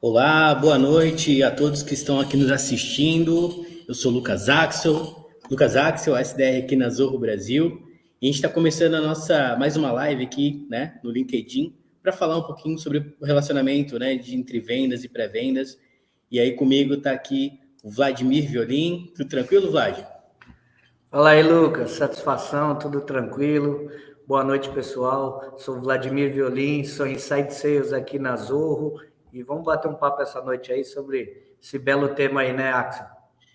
Olá, boa noite a todos que estão aqui nos assistindo. Eu sou Lucas Axel, SDR aqui na Zorro Brasil. E a gente está começando a nossa mais uma live aqui, né, no LinkedIn, para falar um pouquinho sobre o relacionamento, né, entre vendas e pré-vendas. E aí comigo está aqui o Vladimir Violim. Tudo tranquilo, Vlad? Fala aí, Lucas. Satisfação, tudo tranquilo. Boa noite, pessoal. Sou Vladimir Violim, sou Inside Sales aqui na Zorro e vamos bater um papo essa noite aí sobre esse belo tema aí, né, Axel?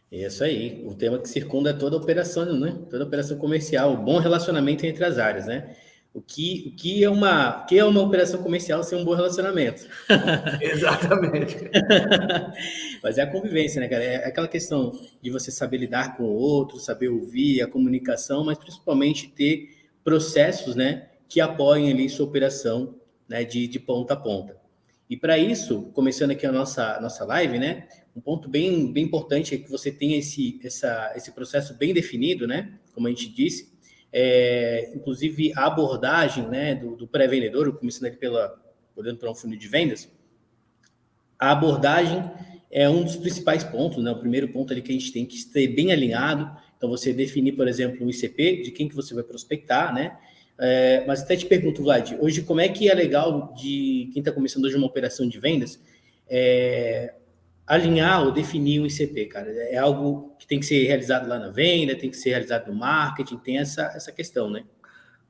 É isso aí, o tema que circunda toda a operação, né? Toda a operação comercial, o bom relacionamento entre as áreas, né? O que é uma operação comercial sem um bom relacionamento? Exatamente. Mas é a convivência, né, cara? É aquela questão de você saber lidar com o outro, saber ouvir, a comunicação, mas principalmente ter processos, né, que apoiem ali sua operação, né, de ponta a ponta. E para isso, começando aqui a nossa live, né, um ponto bem importante é que você tenha esse processo bem definido, né, como a gente disse, inclusive a abordagem, né, do pré-vendedor, começando aqui olhando para um funil de vendas, a abordagem é um dos principais pontos, né? O primeiro ponto ali que a gente tem que ter bem alinhado. Então, você definir, por exemplo, um ICP, de quem que você vai prospectar, né? Mas até te pergunto, Vlad, hoje como é que é legal de quem está começando hoje uma operação de vendas alinhar ou definir um ICP, cara? É algo que tem que ser realizado lá na venda, tem que ser realizado no marketing, tem essa questão, né?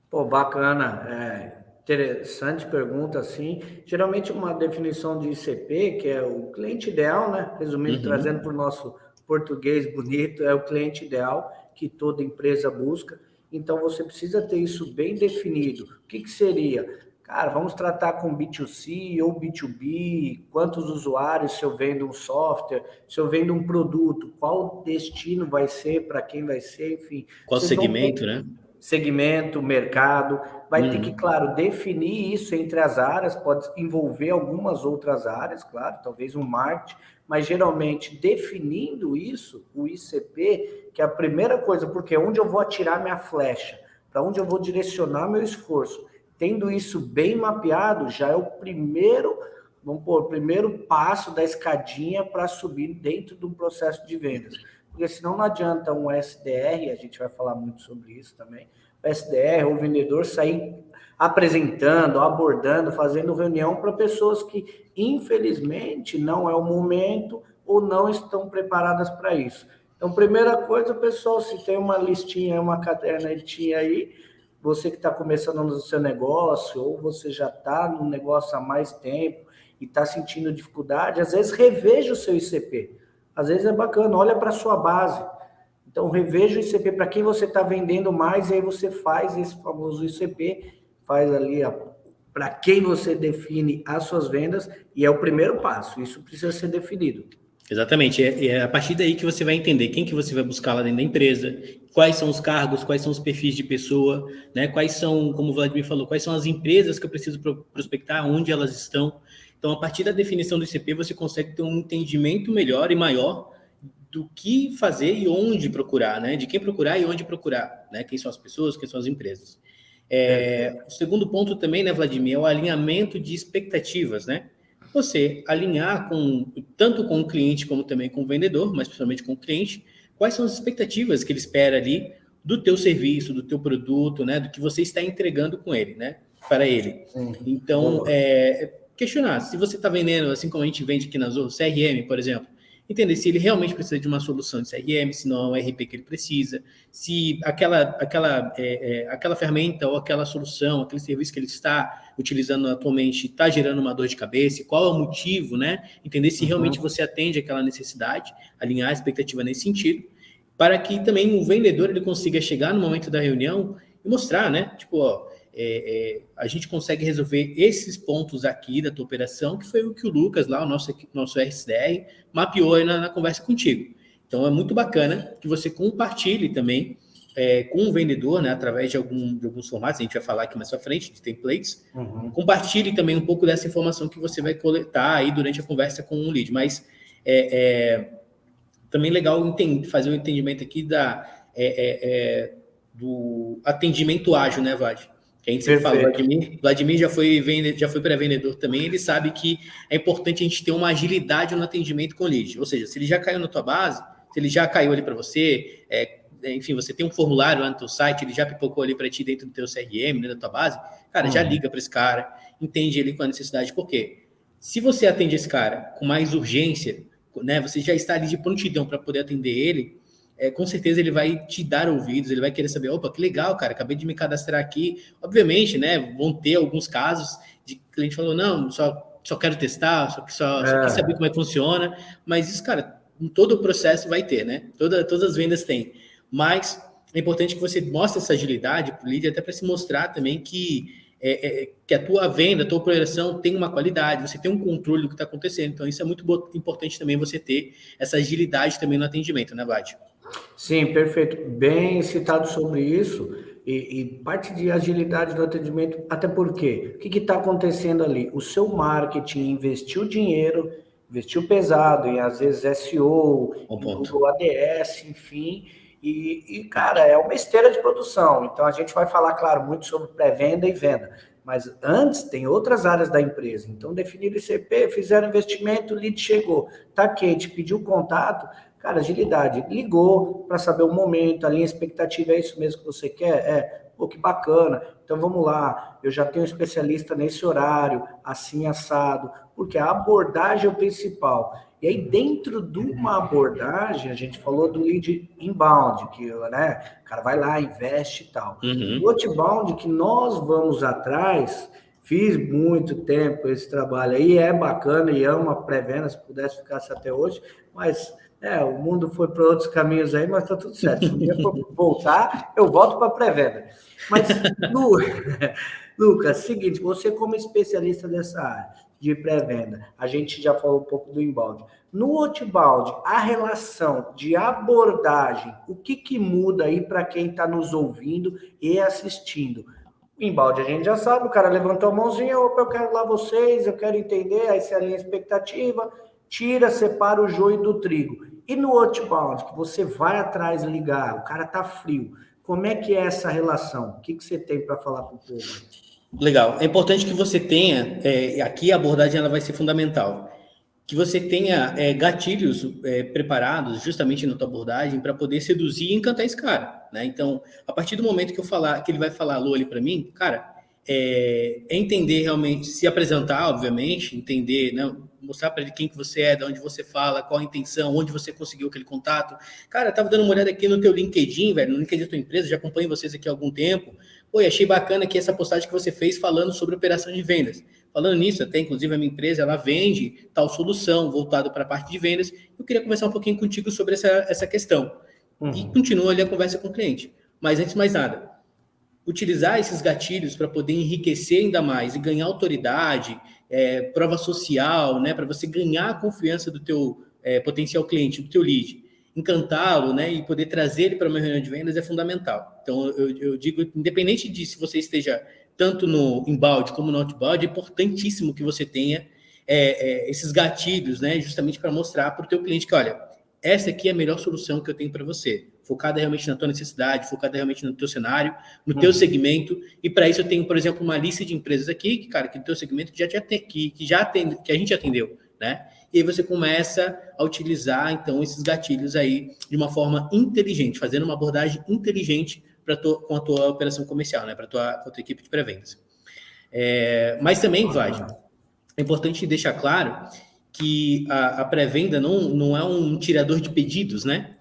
Pô, bacana. Interessante pergunta, assim. Geralmente uma definição de ICP, que é o cliente ideal, né? Resumindo, trazendo para o Uhum. nosso português bonito, é o cliente ideal que toda empresa busca. Então você precisa ter isso bem definido. O que seria? Cara, vamos tratar com B2C ou B2B, quantos usuários se eu vendo um software, se eu vendo um produto, qual destino vai ser, para quem vai ser, enfim. Qual Vocês vão ter segmento, né? segmento, mercado, vai ter que, Uhum. claro, definir isso entre as áreas, pode envolver algumas outras áreas, claro, talvez um marketing, mas geralmente definindo isso, o ICP, que é a primeira coisa, porque é onde eu vou atirar minha flecha, para onde eu vou direcionar meu esforço. Tendo isso bem mapeado, já é o primeiro, vamos pôr, o primeiro passo da escadinha para subir dentro de um processo de vendas. Porque senão não adianta um SDR, a gente vai falar muito sobre isso também, o SDR, o vendedor, sair apresentando, abordando, fazendo reunião para pessoas que, infelizmente, não é o momento ou não estão preparadas para isso. Então, primeira coisa, pessoal, se tem uma listinha, uma cadernetinha aí, você que está começando no seu negócio, ou você já está no negócio há mais tempo e está sentindo dificuldade, às vezes reveja o seu ICP. Às vezes é bacana, olha para a sua base. Então, reveja o ICP para quem você está vendendo mais, e aí você faz esse famoso ICP, faz ali para quem você define as suas vendas, e é o primeiro passo, isso precisa ser definido. Exatamente, é a partir daí que você vai entender quem que você vai buscar lá dentro da empresa, quais são os cargos, quais são os perfis de pessoa, né? Quais são, como o Vladimir falou, quais são as empresas que eu preciso prospectar, onde elas estão. Então, a partir da definição do ICP, você consegue ter um entendimento melhor e maior do que fazer e onde procurar, né? De quem procurar e onde procurar, né? Quem são as pessoas, quem são as empresas. O Perfeito. segundo ponto também, né, Vladimir, é o alinhamento de expectativas, né? Você alinhar tanto com o cliente como também com o vendedor, mas principalmente com o cliente, quais são as expectativas que ele espera ali do teu serviço, do teu produto, né, do que você está entregando com ele, né, para ele. Então, Boa. questionar se você está vendendo, assim como a gente vende aqui na Zorro, CRM, por exemplo, entender se ele realmente precisa de uma solução de CRM, se não é um RP que ele precisa, se aquela ferramenta ou aquela solução, aquele serviço que ele está utilizando atualmente está gerando uma dor de cabeça, qual é o motivo, né? Entender se realmente você atende aquela necessidade, alinhar a expectativa nesse sentido, para que também o vendedor ele consiga chegar no momento da reunião e mostrar, né? Tipo, ó, a gente consegue resolver esses pontos aqui da tua operação, que foi o que o Lucas lá, o nosso RSDR, mapeou aí na conversa contigo. Então é muito bacana que você compartilhe também com o vendedor, né, através de alguns formatos, a gente vai falar aqui mais pra frente, de templates, compartilhe também um pouco dessa informação que você vai coletar aí durante a conversa com o lead, mas também legal fazer um entendimento aqui do atendimento ágil, né, Vlad? Que a gente sempre fala, Perfeito. Vladimir já foi pré-vendedor também, ele sabe que é importante a gente ter uma agilidade no atendimento com o lead. Ou seja, se ele já caiu na tua base, se ele já caiu ali para você, enfim, você tem um formulário lá no teu site, ele já pipocou ali para ti dentro do teu CRM, né, da tua base, cara, já liga para esse cara, entende ele com a necessidade. Por quê? Se você atende esse cara com mais urgência, né, você já está ali de prontidão para poder atender ele, com certeza ele vai te dar ouvidos, ele vai querer saber, opa, que legal, cara, acabei de me cadastrar aqui. Obviamente, né, vão ter alguns casos de cliente falou, não, só quero testar, só quis saber como é que funciona, mas isso, cara, em todo o processo vai ter, né? Todas as vendas têm. Mas é importante que você mostre essa agilidade para o lead, até para se mostrar também que a tua venda, a tua operação tem uma qualidade, você tem um controle do que está acontecendo. Então, isso é muito importante também você ter essa agilidade também no atendimento, né, Vlad? Sim, perfeito. Bem citado sobre isso. E parte de agilidade do atendimento, até porque, o que está acontecendo ali? O seu marketing investiu dinheiro, investiu pesado em, às vezes, SEO, em Google ADS, enfim, cara, é uma esteira de produção. Então, a gente vai falar, claro, muito sobre pré-venda e venda, mas antes tem outras áreas da empresa. Então, definiram ICP, fizeram investimento, o lead chegou, tá quente, pediu contato. Cara, agilidade, ligou para saber o momento, a linha expectativa, é isso mesmo que você quer? Pô, que bacana. Então vamos lá, eu já tenho um especialista nesse horário, assim assado, porque a abordagem é o principal. E aí dentro de uma abordagem, a gente falou do lead inbound, que, né, o cara vai lá, investe e tal. O outbound, que nós vamos atrás, fiz muito tempo esse trabalho aí, é bacana e amo a pré-venda, se pudesse ficar até hoje, mas o mundo foi para outros caminhos aí, mas tá tudo certo. Se um dia for voltar, eu volto para a pré-venda. Mas, Lucas, seguinte, você como especialista dessa área de pré-venda, a gente já falou um pouco do inbound. No outbound, a relação de abordagem, o que muda aí para quem está nos ouvindo e assistindo? O inbound a gente já sabe, o cara levantou a mãozinha, opa, eu quero lá vocês, eu quero entender, aí se alinha a expectativa, tira, separa o joio do trigo. E no outbound, que você vai atrás ligar, o cara tá frio, como é que é essa relação? O que você tem para falar para o povo? Legal. É importante que você tenha, aqui a abordagem ela vai ser fundamental, que você tenha gatilhos preparados justamente na tua abordagem para poder seduzir e encantar esse cara, né? Então, a partir do momento que ele vai falar alô ali para mim, cara, entender realmente, se apresentar, obviamente, entender, né, mostrar para ele quem que você é, de onde você fala, qual a intenção, onde você conseguiu aquele contato. Cara, eu tava dando uma olhada aqui no teu LinkedIn, velho, no LinkedIn da tua empresa, já acompanho vocês aqui há algum tempo. Pô, e achei bacana aqui essa postagem que você fez falando sobre operação de vendas. Falando nisso, até inclusive a minha empresa, ela vende tal solução voltada para a parte de vendas. Eu queria conversar um pouquinho contigo sobre essa questão. E continua ali a conversa com o cliente. Mas antes de mais nada, utilizar esses gatilhos para poder enriquecer ainda mais e ganhar autoridade, prova social, né, para você ganhar a confiança do teu potencial cliente, do teu lead, encantá-lo, né, e poder trazer ele para uma reunião de vendas é fundamental. Então, eu digo, independente de se você esteja tanto no inbound como no outbound, é importantíssimo que você tenha esses gatilhos, né, justamente para mostrar para o teu cliente que, olha, essa aqui é a melhor solução que eu tenho para você, focada realmente na tua necessidade, focada realmente no teu cenário, no teu segmento, e para isso eu tenho, por exemplo, uma lista de empresas aqui, que no teu segmento que a gente atendeu, né? E aí você começa a utilizar, então, esses gatilhos aí de uma forma inteligente, fazendo uma abordagem inteligente com a tua operação comercial, né? Para a tua equipe de pré-vendas. Mas também, Vlad, é importante deixar claro que a pré-venda não é um tirador de pedidos, né?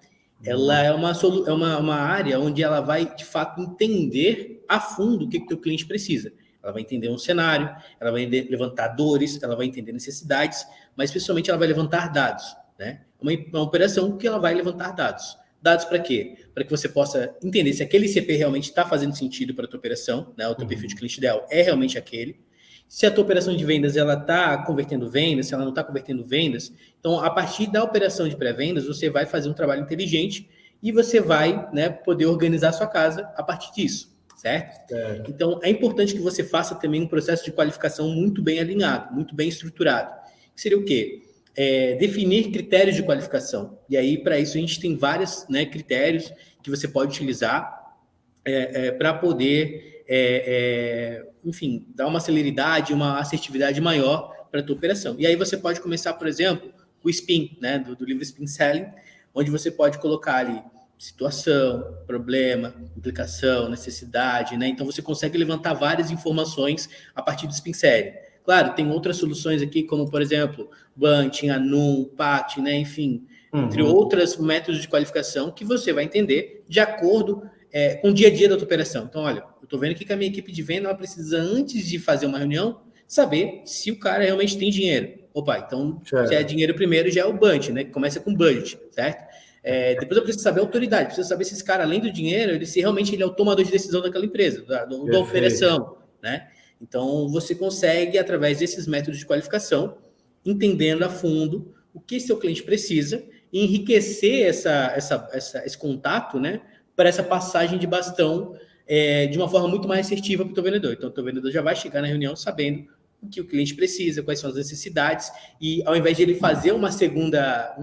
Ela é uma área onde ela vai, de fato, entender a fundo o que o teu cliente precisa. Ela vai entender um cenário, ela vai levantar dores, ela vai entender necessidades, mas, principalmente, ela vai levantar dados, né? Uma operação que ela vai levantar dados. Dados para quê? Para que você possa entender se aquele ICP realmente está fazendo sentido para a tua operação, né? O teu perfil de cliente ideal é realmente aquele. Se a tua operação de vendas ela está convertendo vendas, se ela não está convertendo vendas, então, a partir da operação de pré-vendas, você vai fazer um trabalho inteligente e você vai, né, poder organizar a sua casa a partir disso, certo? Então, é importante que você faça também um processo de qualificação muito bem alinhado, muito bem estruturado. Que seria o quê? Definir critérios de qualificação. E aí, para isso, a gente tem vários, né, critérios que você pode utilizar para poder enfim, dar uma celeridade, uma assertividade maior para a tua operação. E aí você pode começar, por exemplo, o SPIN, né, do livro Spin Selling, onde você pode colocar ali situação, problema, implicação, necessidade, né? Então você consegue levantar várias informações a partir do Spin Selling. Claro, tem outras soluções aqui, como por exemplo, Bunting, Anum, PAT, né? Enfim, entre outros métodos de qualificação que você vai entender de acordo com o dia a dia da tua operação. Então, olha, eu estou vendo aqui que a minha equipe de venda ela precisa, antes de fazer uma reunião, saber se o cara realmente tem dinheiro. Opa, então, se é dinheiro primeiro, já é o budget, né? Que começa com budget, certo? Depois eu preciso saber a autoridade, preciso saber se esse cara, além do dinheiro, se realmente ele é o tomador de decisão daquela empresa, da operação, né? Então, você consegue, através desses métodos de qualificação, entendendo a fundo o que seu cliente precisa e enriquecer esse contato, né? Para essa passagem de bastão de uma forma muito mais assertiva para o teu vendedor. Então, o teu vendedor já vai chegar na reunião sabendo o que o cliente precisa, quais são as necessidades, e ao invés de ele fazer uma segunda,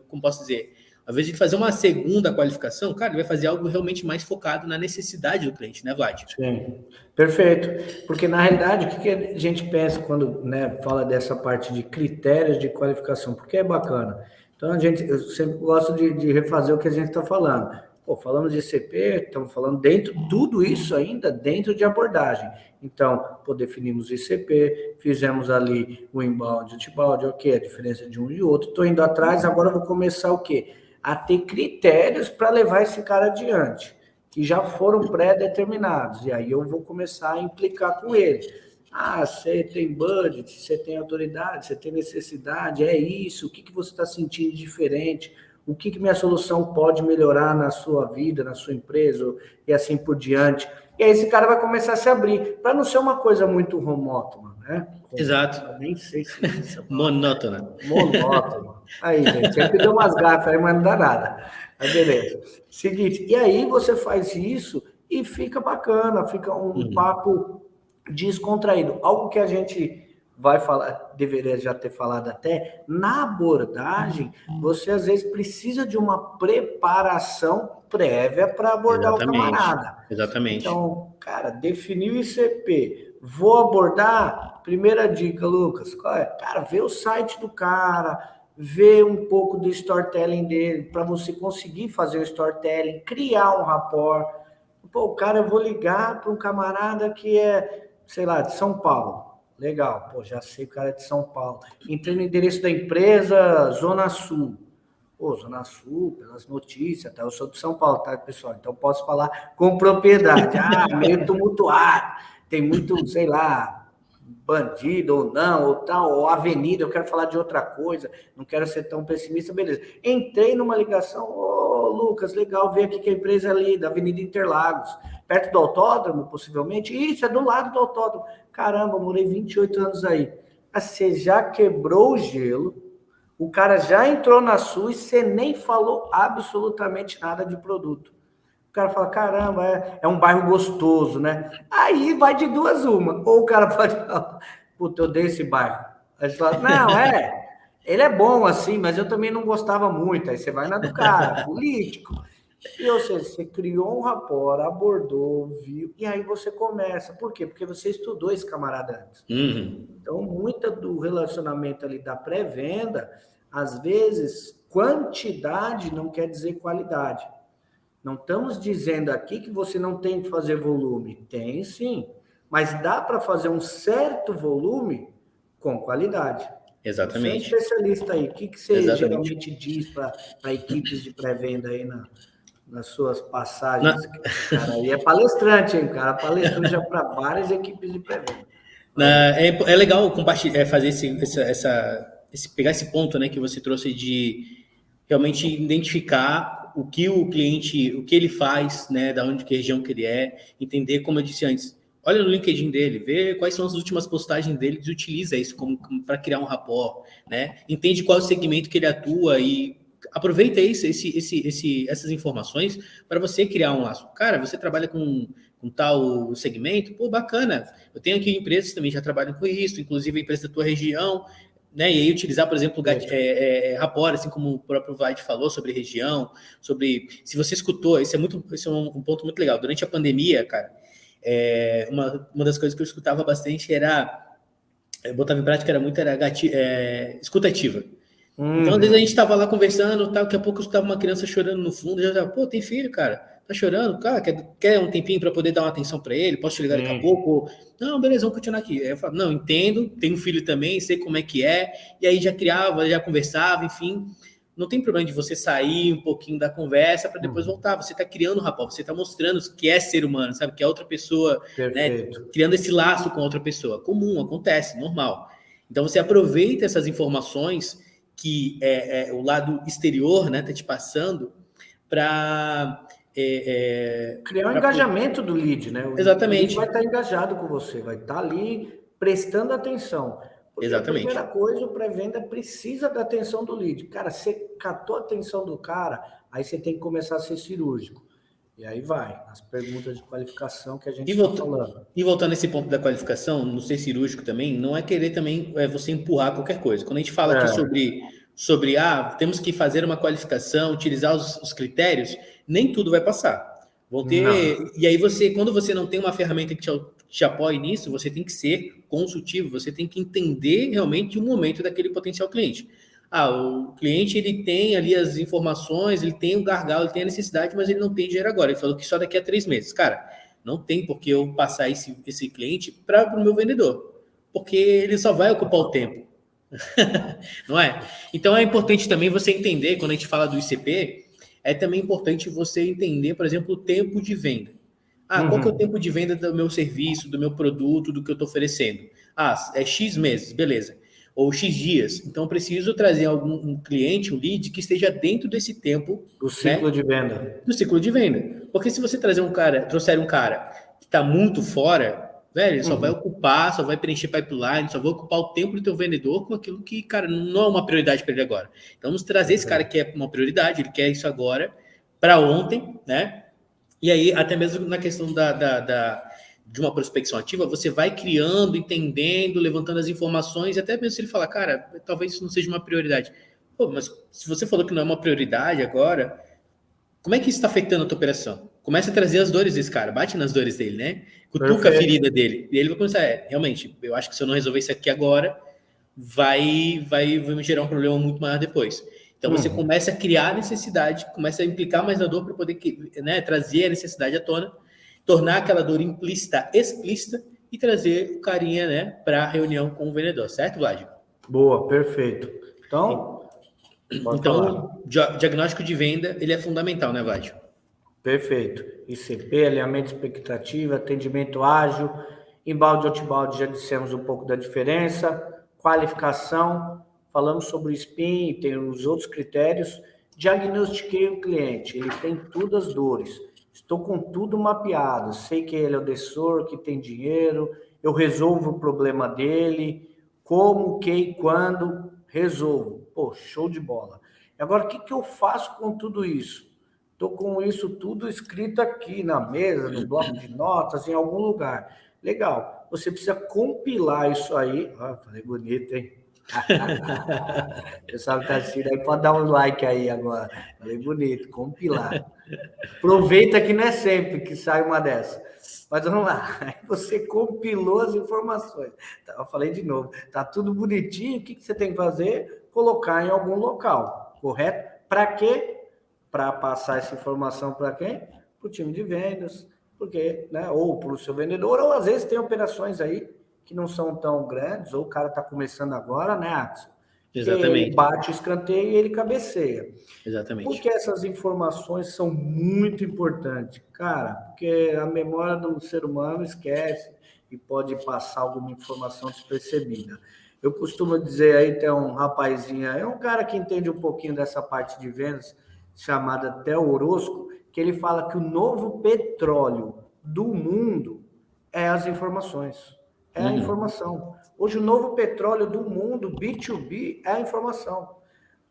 como posso dizer, ao invés de ele fazer uma segunda qualificação, cara, ele vai fazer algo realmente mais focado na necessidade do cliente, né, Vlad? Sim, perfeito. Porque, na realidade, o que a gente pensa quando, né, fala dessa parte de critérios de qualificação? Porque é bacana. Então, eu sempre gosto de refazer o que a gente está falando. Pô, falamos de ICP, estamos falando tudo isso ainda dentro de abordagem. Então, definimos ICP, fizemos ali o inbound e o outbound, ok, a diferença de um e outro. Estou indo atrás, agora eu vou começar o quê? A ter critérios para levar esse cara adiante, que já foram pré-determinados. E aí eu vou começar a implicar com ele. Ah, você tem budget, você tem autoridade, você tem necessidade, é isso, o que você está sentindo de diferente? O que minha solução pode melhorar na sua vida, na sua empresa, e assim por diante. E aí esse cara vai começar a se abrir, para não ser uma coisa muito monótona, né? Exato. Eu nem sei se isso é monótona. Monótona. Aí, gente, sempre deu umas gafas aí, mas não dá nada. Mas beleza. Seguinte, e aí você faz isso e fica bacana, fica um papo descontraído. Algo que a gente vai falar, deveria já ter falado até, na abordagem, você às vezes precisa de uma preparação prévia para abordar o camarada. Exatamente. Então, cara, definir o ICP, vou abordar, primeira dica, Lucas, qual é? Cara, vê o site do cara, vê um pouco do storytelling dele, para você conseguir fazer o storytelling, criar um rapport. Pô, cara, eu vou ligar para um camarada que é, sei lá, de São Paulo. Legal, pô, já sei o cara é de São Paulo. Entrei no endereço da empresa, Zona Sul. Pô, Zona Sul, pelas notícias, tá? Eu sou de São Paulo, tá, pessoal? Então posso falar com propriedade. Meio tumultuado, tem muito, sei lá, bandido ou não, ou tal, ou avenida, eu quero falar de outra coisa, não quero ser tão pessimista, beleza. Entrei numa ligação, Lucas, legal ver aqui que a empresa é ali, da Avenida Interlagos, perto do autódromo, possivelmente. Isso, é do lado do autódromo. Caramba, morei 28 anos aí. Você já quebrou o gelo, o cara já entrou na sua e você nem falou absolutamente nada de produto. O cara fala, caramba, é um bairro gostoso, né? Aí vai de duas uma. Ou o cara pode falar, puta, eu odeio esse bairro. Aí você fala, não, ele é bom assim, mas eu também não gostava muito. Aí você vai na do cara, político. E, ou seja, você criou um rapport, abordou, viu, e aí você começa. Por quê? Porque você estudou esse camarada antes. Então, muita do relacionamento ali da pré-venda, às vezes, quantidade não quer dizer qualidade. Não estamos dizendo aqui que você não tem que fazer volume. Tem sim, mas dá para fazer um certo volume com qualidade. Exatamente. Você é especialista aí. O que você geralmente diz para equipes de pré-venda aí nas suas passagens? Cara, aí é palestrante, hein, cara? Palestrou já para várias equipes de pré-venda. É legal compartilhar, fazer pegar esse ponto, né, que você trouxe de realmente identificar o que o cliente, o que ele faz, né, da onde, que região que ele é, entender, como eu disse antes, olha no LinkedIn dele, vê quais são as últimas postagens dele e utiliza isso como para criar um rapport, né, entende qual é o segmento que ele atua e aproveita essas informações para você criar um laço. Cara, você trabalha com tal segmento, pô, bacana, eu tenho aqui empresas que também já trabalham com isso, inclusive a empresa da tua região, né? E aí utilizar, por exemplo, rapport, assim como o próprio Vlad falou sobre região, sobre se você escutou, isso é um ponto muito legal. Durante a pandemia, cara, Uma das coisas que eu escutava bastante era, eu botava em prática, escuta ativa. Então, às vezes a gente estava lá conversando, tal, daqui a pouco eu escutava uma criança chorando no fundo, eu já estava, pô, tem filho, cara, tá chorando, cara, quer um tempinho para poder dar uma atenção para ele, posso te ligar daqui a pouco? Não, beleza, vamos continuar aqui. Aí eu falo, não, entendo, tenho um filho também, sei como é que é, e aí já criava, já conversava, enfim, não tem problema de você sair um pouquinho da conversa para depois voltar, você está criando, rapaz, você está mostrando que é ser humano, sabe, que é outra pessoa, né, criando esse laço com outra pessoa, comum, acontece, normal. Então você aproveita essas informações que o lado exterior, né, tá te passando para criar um engajamento do lead, né? Exatamente. O lead vai estar engajado com você, vai estar ali prestando atenção. Porque Exatamente. A primeira coisa, o pré-venda precisa da atenção do lead. Cara, você catou a atenção do cara, aí você tem que começar a ser cirúrgico. E aí vai, as perguntas de qualificação que a gente está falando. E voltando nesse ponto da qualificação, no ser cirúrgico também, não é querer também você empurrar qualquer coisa. Quando a gente fala aqui sobre temos que fazer uma qualificação, utilizar os critérios, nem tudo vai passar. Vão ter. E aí quando você não tem uma ferramenta que te apoie nisso, você tem que ser consultivo, você tem que entender realmente o momento daquele potencial cliente. O cliente ele tem ali as informações, ele tem o gargalo, ele tem a necessidade, mas ele não tem dinheiro agora. Ele falou que só daqui a 3 meses. Cara, não tem por que eu passar esse cliente para o meu vendedor, porque ele só vai ocupar o tempo. Não é? Então é importante também você entender, quando a gente fala do ICP, é também importante você entender, por exemplo, o tempo de venda. Qual que é o tempo de venda do meu serviço, do meu produto, do que eu estou oferecendo? É X meses, beleza. Ou X dias. Então, eu preciso trazer um cliente, um lead, que esteja dentro desse tempo. Do ciclo de venda. Do ciclo de venda. Porque se você trouxer um cara que está muito fora, velho, ele só vai ocupar, só vai preencher pipeline, só vai ocupar o tempo do teu vendedor com aquilo que, cara, não é uma prioridade para ele agora. Então, vamos trazer esse cara que é uma prioridade, ele quer isso agora, para ontem, né? E aí, até mesmo na questão de uma prospecção ativa, você vai criando, entendendo, levantando as informações, e até mesmo se ele falar, cara, talvez isso não seja uma prioridade. Pô, mas se você falou que não é uma prioridade agora, como é que isso está afetando a tua operação? Começa a trazer as dores desse cara, bate nas dores dele, né? Cutuca a ferida dele. E ele vai começar, realmente, eu acho que se eu não resolver isso aqui agora, vai me gerar um problema muito maior depois. Então, você começa a criar necessidade, começa a implicar mais na dor para poder, né, trazer a necessidade à tona, tornar aquela dor implícita explícita e trazer o carinha, né, para a reunião com o vendedor, certo, Vlad? Boa, perfeito. Então, diagnóstico de venda, ele é fundamental, né, Vlad? Perfeito. ICP, alinhamento de expectativa, atendimento ágil, inbound e outbound, já dissemos um pouco da diferença, qualificação, falamos sobre o SPIN, tem os outros critérios, diagnostiquei o cliente, ele tem todas as dores, estou com tudo mapeado, sei que ele é o decisor, que tem dinheiro, eu resolvo o problema dele, como, que e quando, resolvo. Pô, show de bola. Agora, o que eu faço com tudo isso? Estou com isso tudo escrito aqui na mesa, no bloco de notas, em algum lugar. Legal. Você precisa compilar isso aí. Falei bonito, hein? O pessoal que está assistindo aí pode dar um like aí agora. Falei bonito, compilar. Aproveita que não é sempre que sai uma dessa. Mas vamos lá. Aí você compilou as informações. Eu falei de novo. Tá tudo bonitinho. O que você tem que fazer? Colocar em algum local, correto? Para quê? Para passar essa informação para quem? Para o time de vendas, porque, né, ou para o seu vendedor, ou às vezes tem operações aí que não são tão grandes, ou o cara está começando agora, né, Axel? Exatamente. Ele bate o escanteio e ele cabeceia. Exatamente. Porque essas informações são muito importantes, cara, porque a memória do ser humano esquece e pode passar alguma informação despercebida. Eu costumo dizer aí, tem um rapazinho, é um cara que entende um pouquinho dessa parte de vendas, chamada Theo Orozco, que ele fala que o novo petróleo do mundo é as informações, é a informação. Hoje o novo petróleo do mundo, B2B, é a informação.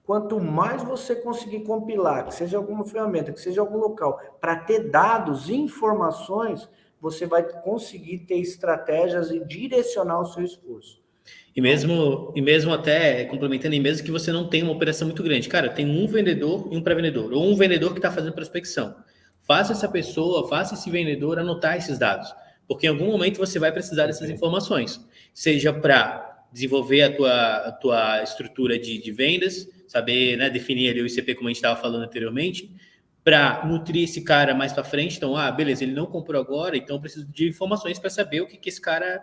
Quanto mais você conseguir compilar, que seja alguma ferramenta, que seja algum local, para ter dados, informações, você vai conseguir ter estratégias e direcionar o seu esforço. E mesmo até complementando, e mesmo que você não tenha uma operação muito grande, cara, tem um vendedor e um pré-vendedor, ou um vendedor que está fazendo prospecção. Faça esse vendedor anotar esses dados. porque em algum momento você vai precisar dessas informações, seja para desenvolver a tua estrutura de vendas, saber, né, definir ali o ICP, como a gente estava falando anteriormente, para nutrir esse cara mais para frente. Então, beleza, ele não comprou agora, então eu preciso de informações para saber o que esse cara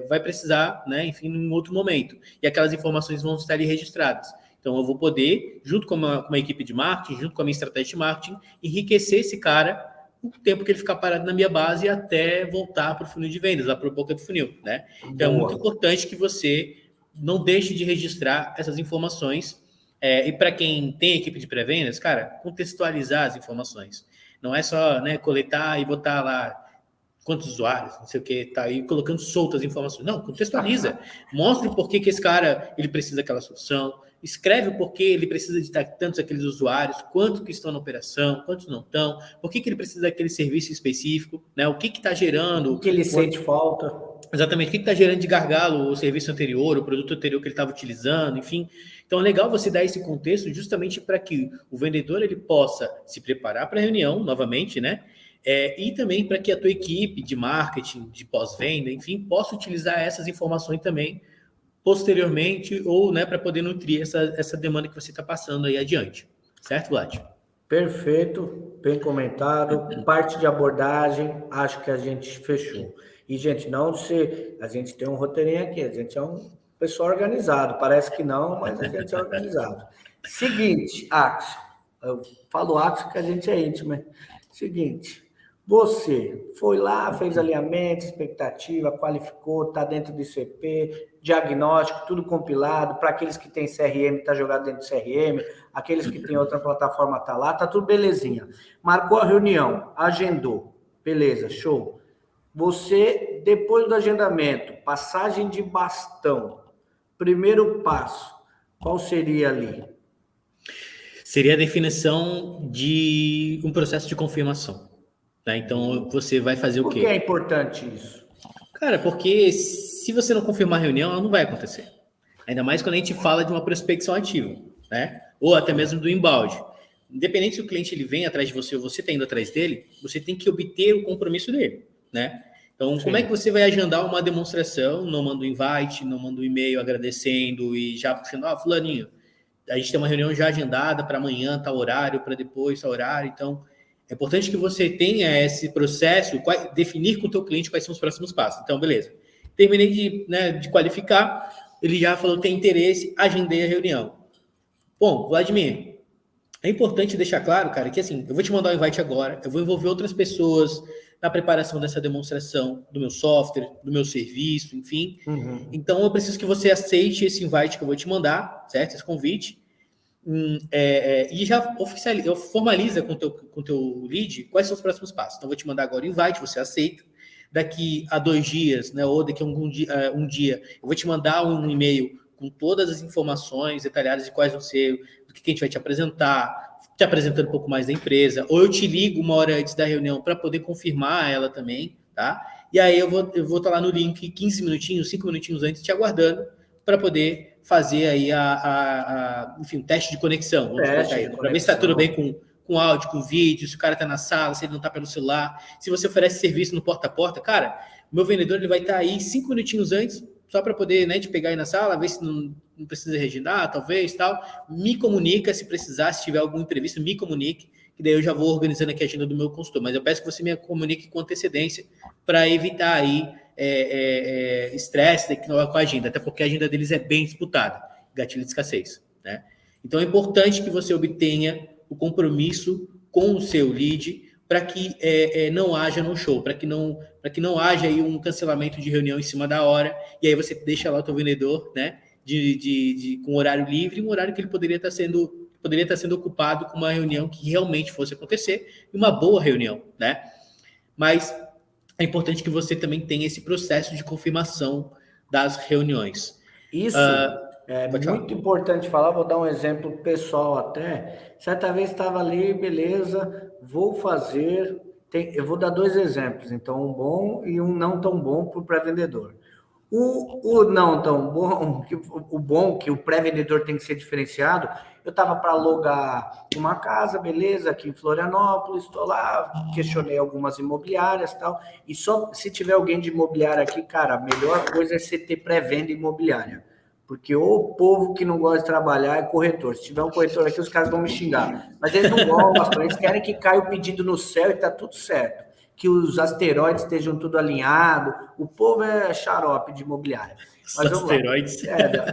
vai precisar, né, enfim, em outro momento. E aquelas informações vão estar ali registradas. Então, eu vou poder, junto com uma equipe de marketing, junto com a minha estratégia de marketing, enriquecer esse cara o tempo que ele ficar parado na minha base até voltar para o funil de vendas, lá para a boca do funil, né? Então, é muito importante que você não deixe de registrar essas informações. E para quem tem equipe de pré-vendas, cara, contextualizar as informações. Não é só, né, coletar e botar lá quantos usuários, não sei o que, tá aí colocando soltas informações. Não, contextualiza. Mostre por que esse cara ele precisa daquela solução. Escreve o porquê ele precisa de tantos aqueles usuários, quantos que estão na operação, quantos não estão, por que ele precisa daquele serviço específico, né? O que está gerando. O que ele sente falta. Exatamente, o que está gerando de gargalo o serviço anterior, o produto anterior que ele estava utilizando, enfim. Então é legal você dar esse contexto justamente para que o vendedor ele possa se preparar para a reunião, novamente, né? E também para que a tua equipe de marketing, de pós-venda, enfim, possa utilizar essas informações também posteriormente ou, né, para poder nutrir essa demanda que você está passando aí adiante. Certo, Vlad? Perfeito, bem comentado. Parte de abordagem, acho que a gente fechou. E, gente, a gente tem um roteirinho aqui, a gente é um pessoal organizado. Parece que não, mas a gente é organizado. Seguinte, Axel. Eu falo Axel que a gente é íntimo, né? Seguinte, você foi lá, fez alinhamento, expectativa, qualificou, está dentro do ICP, diagnóstico, tudo compilado. Para aqueles que têm CRM, está jogado dentro do CRM. Aqueles que têm outra plataforma, está lá, está tudo belezinha. Marcou a reunião, agendou. Beleza, show. Você, depois do agendamento, passagem de bastão, primeiro passo, qual seria ali? Seria a definição de um processo de confirmação. Tá? Então, você vai fazer o quê? Por que é importante isso? Cara, porque se você não confirmar a reunião, ela não vai acontecer. Ainda mais quando a gente fala de uma prospecção ativa, né? Ou até mesmo do inbound. Independente se o cliente ele vem atrás de você ou você está indo atrás dele, você tem que obter o compromisso dele, né? Então, Sim. Como é que você vai agendar uma demonstração? Não manda um invite, não manda um e-mail agradecendo e já puxando, fulaninho, a gente tem uma reunião já agendada para amanhã, tal horário, para depois, tal horário. Então, é importante que você tenha esse processo, definir com o teu cliente quais são os próximos passos. Então, beleza. Terminei de qualificar, ele já falou que tem interesse, agendei a reunião. Bom, Vladimir, é importante deixar claro, cara, que assim, eu vou te mandar o invite agora, eu vou envolver outras pessoas na preparação dessa demonstração do meu software, do meu serviço, enfim. Uhum. Então, eu preciso que você aceite esse invite que eu vou te mandar, certo? Esse convite. E já formaliza com o teu lead quais são os próximos passos. Então, eu vou te mandar agora o invite, você aceita. Daqui a 2 dias, né, ou daqui a um dia, eu vou te mandar um e-mail com todas as informações detalhadas de quais vão ser, do que a gente vai te apresentar, te apresentando um pouco mais da empresa, ou eu te ligo uma hora antes da reunião para poder confirmar ela também, tá? E aí eu vou estar lá no link 15 minutinhos, 5 minutinhos antes, te aguardando para poder fazer aí enfim, um teste de conexão, vamos colocar aí, para ver se está tudo bem com áudio, com vídeo, se o cara está na sala, se ele não está pelo celular, se você oferece serviço no porta a porta, cara, o meu vendedor ele vai estar aí 5 minutinhos antes, só para poder, né, te pegar aí na sala, ver se não precisa reagendar, talvez, tal. Me comunica, se precisar, se tiver algum imprevisto, me comunique, que daí eu já vou organizando aqui a agenda do meu consultor. Mas eu peço que você me comunique com antecedência para evitar aí estresse com a agenda, até porque a agenda deles é bem disputada, gatilho de escassez, né? Então é importante que você obtenha o compromisso com o seu lead para que não haja no show, para que não haja aí um cancelamento de reunião em cima da hora, e aí você deixa lá o teu vendedor, né, com horário livre, um horário que ele poderia estar sendo ocupado com uma reunião que realmente fosse acontecer, e uma boa reunião, né? Mas é importante que você também tenha esse processo de confirmação das reuniões. Isso é muito importante falar, vou dar um exemplo pessoal até. Certa vez estava ali, beleza, vou fazer... eu vou dar 2 exemplos, então um bom e um não tão bom para o pré-vendedor. Não, então, o bom que o pré-vendedor tem que ser diferenciado. Eu estava para alugar uma casa, beleza, aqui em Florianópolis, estou lá, questionei algumas imobiliárias e tal, e só se tiver alguém de imobiliária aqui, cara, a melhor coisa é você ter pré-venda imobiliária, porque o povo que não gosta de trabalhar é corretor. Se tiver um corretor aqui, os caras vão me xingar, mas eles não gostam, eles querem que caia o pedido no céu e tá tudo certo, que os asteroides estejam tudo alinhado. O povo é xarope de imobiliária. Mas vamos lá. Asteroides.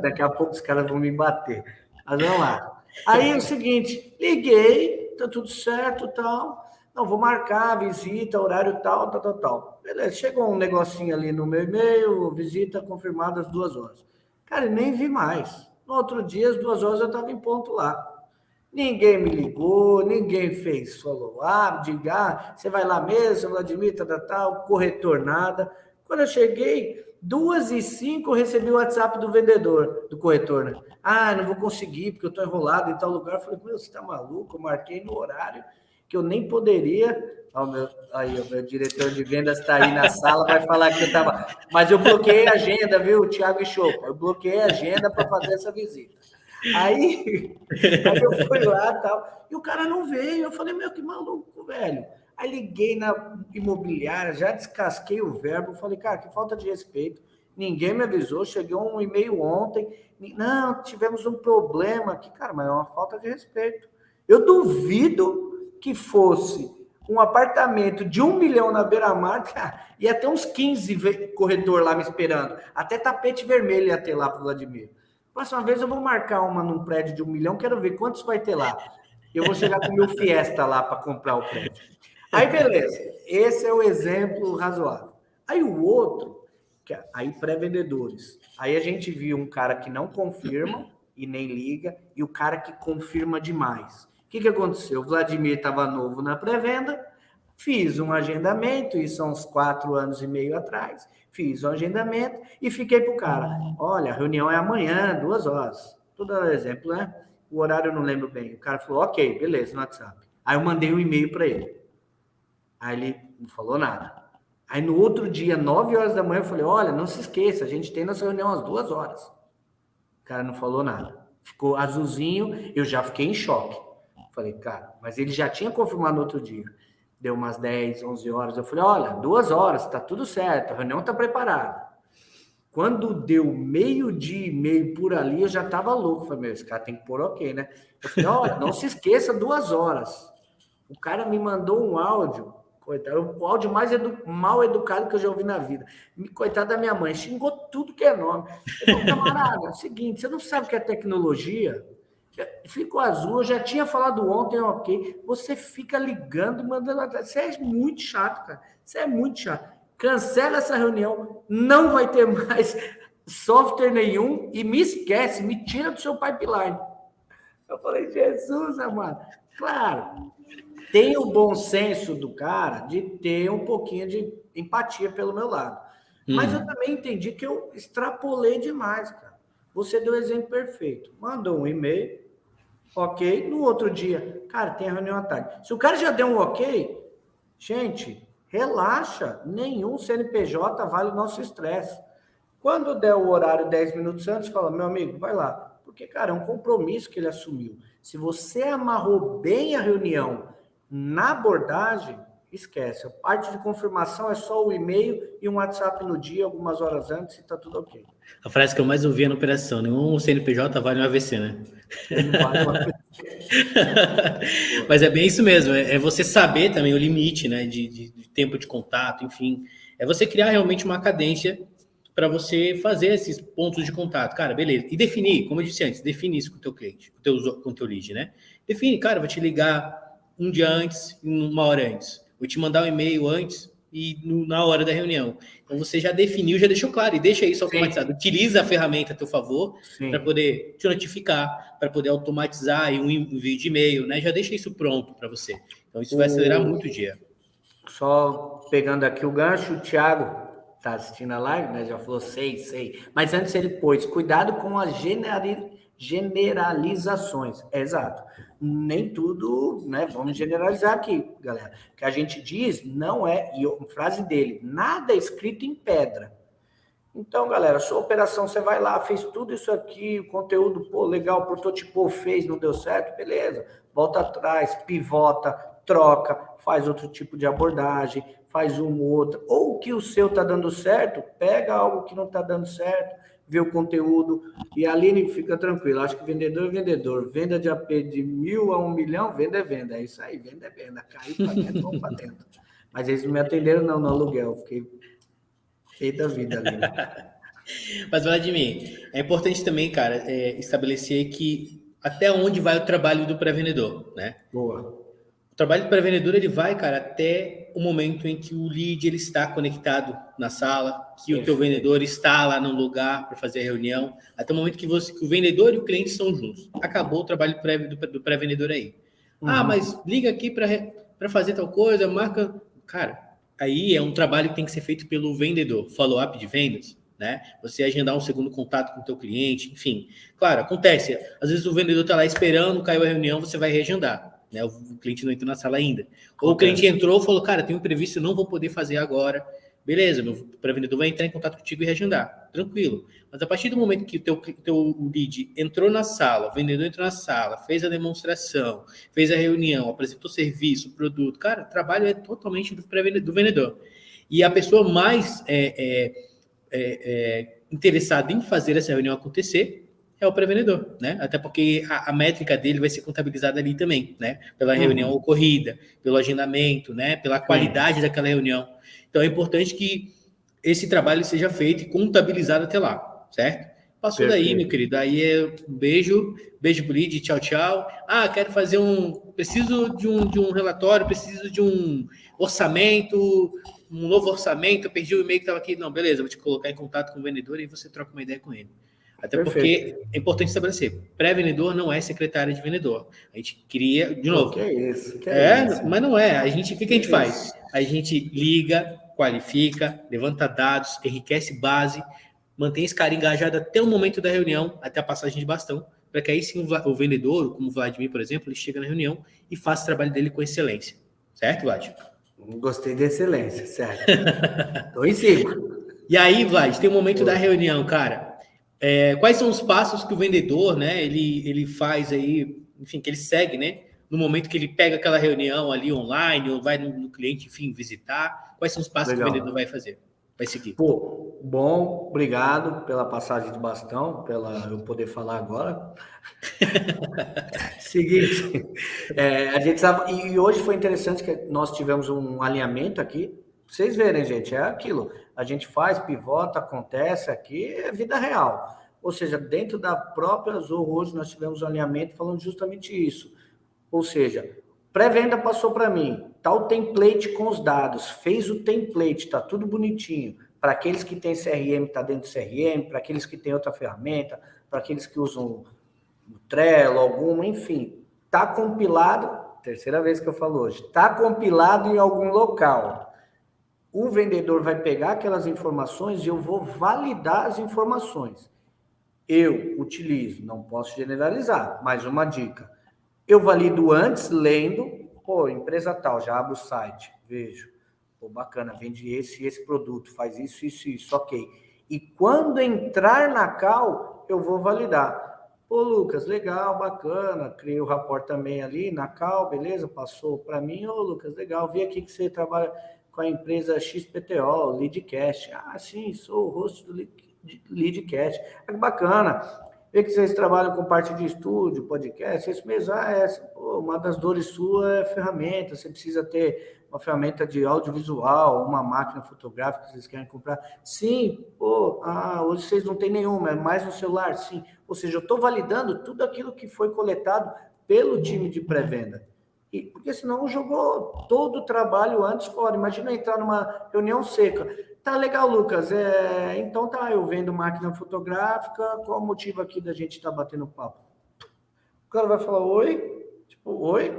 Daqui a pouco os caras vão me bater. Mas vamos lá. Aí é o seguinte, liguei, tá tudo certo, tal. Não, vou marcar a visita, horário tal, tal, tal, tal. Beleza, chegou um negocinho ali no meu e-mail, visita confirmada às 2 horas. Cara, nem vi mais. No outro dia, às 2 horas, eu estava em ponto lá. Ninguém me ligou, ninguém fez follow-up, diga, você vai lá mesmo, Vladimir, tal, corretor, nada. Quando eu cheguei, 2h05, eu recebi o WhatsApp do vendedor, do corretor, né? Não vou conseguir, porque eu estou enrolado em tal lugar. Eu falei, meu, você está maluco? Eu marquei no horário que eu nem poderia. Aí, o meu diretor de vendas está aí na sala, vai falar que eu estava... Mas eu bloqueei a agenda, viu, Thiago e Chopa? Eu bloqueei a agenda para fazer essa visita. Aí eu fui lá e tal, e o cara não veio. Eu falei, meu, que maluco, velho. Aí liguei na imobiliária, já descasquei o verbo, falei, cara, que falta de respeito. Ninguém me avisou, chegou um e-mail ontem. Não, tivemos um problema aqui, cara, mas é uma falta de respeito. Eu duvido que fosse um apartamento de 1 milhão na beira-mar, cara, ia ter uns 15 corretor lá me esperando. Até tapete vermelho ia ter lá pro Vladimir. Próxima vez eu vou marcar uma num prédio de 1 milhão, quero ver quantos vai ter lá. Eu vou chegar com o meu Fiesta lá para comprar o prédio. Aí, beleza. Esse é o exemplo razoável. Aí o outro, aí pré-vendedores. Aí a gente viu um cara que não confirma e nem liga, e o cara que confirma demais. O que aconteceu? O Vladimir estava novo na pré-venda, fiz um agendamento, isso há uns 4 anos e meio atrás, fiz um agendamento e fiquei para o cara, olha, a reunião é amanhã, 2 horas. Tô dando exemplo, né? O horário eu não lembro bem. O cara falou, ok, beleza, no WhatsApp. Aí eu mandei um e-mail para ele. Aí ele não falou nada. Aí no outro dia, 9 horas da manhã, eu falei, olha, não se esqueça, a gente tem nossa reunião às 2 horas. O cara não falou nada. Ficou azulzinho, eu já fiquei em choque. Falei, cara, mas ele já tinha confirmado no outro dia. Deu umas 10, 11 horas. Eu falei, olha, 2 horas, tá tudo certo, a reunião tá preparada. Quando deu meio-dia e meio por ali, eu já tava louco. Falei, meu, esse cara tem que pôr ok, né? Eu falei, olha, não se esqueça, 2 horas. O cara me mandou um áudio, coitado, o áudio mais mal educado que eu já ouvi na vida. Coitado da minha mãe, xingou tudo que é nome. Eu falei, camarada, é o seguinte, você não sabe o que é tecnologia? Ficou azul, eu já tinha falado ontem, ok. Você fica ligando, mandando. Você é muito chato, cara. Você é muito chato. Cancela essa reunião, não vai ter mais software nenhum e me esquece, me tira do seu pipeline. Eu falei, Jesus, amado. Claro, tem o bom senso do cara de ter um pouquinho de empatia pelo meu lado. Mas eu também entendi que eu extrapolei demais, cara. Você deu o exemplo perfeito. Mandou um e-mail, ok, no outro dia, cara, tem a reunião à tarde. Se o cara já deu um ok, gente, relaxa, nenhum CNPJ vale o nosso estresse. Quando der o horário 10 minutos antes, fala, meu amigo, vai lá. Porque, cara, é um compromisso que ele assumiu. Se você amarrou bem a reunião na abordagem, esquece. A parte de confirmação é só o e-mail e um WhatsApp no dia, algumas horas antes, e tá tudo ok. A frase que eu mais ouvia na operação, nenhum CNPJ vale um AVC, né? Mas é bem isso mesmo, é você saber também o limite, né, de tempo de contato, enfim. É você criar realmente uma cadência para você fazer esses pontos de contato. Cara, beleza. E definir, como eu disse antes, define isso com o teu cliente, com o teu lead, né? Define, cara, vou te ligar um dia antes, 1 hora antes. Vou te mandar um e-mail antes e na hora da reunião. Então você já definiu, já deixou claro e deixa isso automatizado. Sim. Utiliza a ferramenta a teu favor para poder te notificar, para poder automatizar aí um envio de e-mail, né? Já deixa isso pronto para você. Então isso vai acelerar muito o dia. Só pegando aqui o gancho, o Thiago tá assistindo a live, né? Já falou, sei. Mas antes ele pôs, cuidado com as generalizações. Exato. Nem tudo, né? Vamos generalizar aqui, galera. O que a gente diz não é, e a frase dele, nada é escrito em pedra. Então, galera, sua operação, você vai lá, fez tudo isso aqui, o conteúdo, pô, legal, prototipou, fez, não deu certo, beleza. Volta atrás, pivota, troca, faz outro tipo de abordagem, faz uma ou outra. Ou o que o seu tá dando certo, pega algo que não tá dando certo, vê o conteúdo. E a Aline fica tranquila, acho que vendedor é vendedor. Venda de AP de 1.000 a 1 milhão, venda é venda. É isso aí, venda é venda. Caiu para dentro, vamos para dentro. Mas eles não me atenderam não no aluguel, fiquei feio da vida ali. Mas, Vladimir, é importante também, cara, estabelecer que até onde vai o trabalho do pré-vendedor, né? Boa. O trabalho do pré-vendedor, ele vai, cara, até o momento em que o lead ele está conectado na sala, que o teu vendedor está lá no lugar para fazer a reunião, até o momento que o vendedor e o cliente estão juntos. Acabou o trabalho do pré-vendedor aí. Ah, mas liga aqui para fazer tal coisa, marca... Cara, aí é um trabalho que tem que ser feito pelo vendedor, follow-up de vendas, né? Você agendar um segundo contato com o teu cliente, enfim. Claro, acontece. Às vezes o vendedor está lá esperando, caiu a reunião, você vai reagendar. Né? O cliente não entrou na sala ainda. Ou o cliente entrou e falou, cara, tem um imprevisto, eu não vou poder fazer agora. Beleza, meu pré-vendedor vai entrar em contato contigo e reagendar. Tranquilo. Mas a partir do momento que o teu lead entrou na sala, o vendedor entrou na sala, fez a demonstração, fez a reunião, apresentou o serviço, o produto, cara, o trabalho é totalmente do vendedor. E a pessoa mais interessada em fazer essa reunião acontecer é o pré-vendedor, né? Até porque a métrica dele vai ser contabilizada ali também, né? Pela reunião ocorrida, pelo agendamento, né? Pela qualidade daquela reunião. Então é importante que esse trabalho seja feito e contabilizado até lá, certo? Passou daí, meu querido. Aí é um beijo pro lead, tchau, tchau. Ah, quero fazer preciso de um relatório, preciso de um orçamento, um novo orçamento, eu perdi o e-mail que estava aqui. Não, beleza, vou te colocar em contato com o vendedor e você troca uma ideia com ele. Até porque é importante estabelecer, pré-vendedor não é secretário de vendedor. A gente cria, de novo. Que é isso? Mas não é. O que a gente faz? A gente liga, qualifica, levanta dados, enriquece base, mantém esse cara engajado até o momento da reunião, até a passagem de bastão, para que aí sim o vendedor, como o Vladimir, por exemplo, ele chega na reunião e faça o trabalho dele com excelência. Certo, Vlad? Gostei de excelência, certo. Estou em 5. E aí, Vlad, tem o momento da reunião, cara. Quais são os passos que o vendedor, né, ele faz aí, enfim, que ele segue, né, no momento que ele pega aquela reunião ali online ou vai no cliente, enfim, visitar? Quais são os passos que o vendedor vai fazer? Vai seguir? Pô, bom, obrigado pela passagem de bastão, pela eu poder falar agora. Seguinte, a gente sabe, e hoje foi interessante que nós tivemos um alinhamento aqui. Pra vocês verem, gente, é aquilo. A gente faz, pivota, acontece aqui, é vida real. Ou seja, dentro da própria Zorro, hoje nós tivemos um alinhamento falando justamente isso. Ou seja, pré-venda passou para mim, tá o template com os dados, fez o template, tá tudo bonitinho. Para aqueles que têm CRM, tá dentro do CRM, para aqueles que têm outra ferramenta, para aqueles que usam o Trello, alguma, enfim, tá compilado, terceira vez que eu falo hoje, tá compilado em algum local. O vendedor vai pegar aquelas informações e eu vou validar as informações. Eu utilizo, não posso generalizar, mas uma dica. Eu valido antes, lendo, pô, empresa tal, já abro o site, vejo, pô, bacana, vende esse produto, faz isso, ok. E quando entrar na call, eu vou validar. Pô, Lucas, legal, bacana, criei o rapport também ali na call, beleza, passou para mim. Ô, Lucas, legal, vi aqui que você trabalha com a empresa XPTO, Leadcast. Ah, sim, sou o host do Leadcast. Ah, que bacana. Vê que vocês trabalham com parte de estúdio, podcast, isso mesmo, uma das dores sua é ferramenta, você precisa ter uma ferramenta de audiovisual, uma máquina fotográfica que vocês querem comprar. Sim, hoje vocês não têm nenhuma, é mais no celular, sim. Ou seja, eu estou validando tudo aquilo que foi coletado pelo time de pré-venda. Porque senão jogou todo o trabalho antes fora. Imagina entrar numa reunião seca. Tá legal, Lucas. Então tá, eu vendo máquina fotográfica. Qual o motivo aqui da gente estar batendo papo? O cara vai falar, oi? Tipo, oi?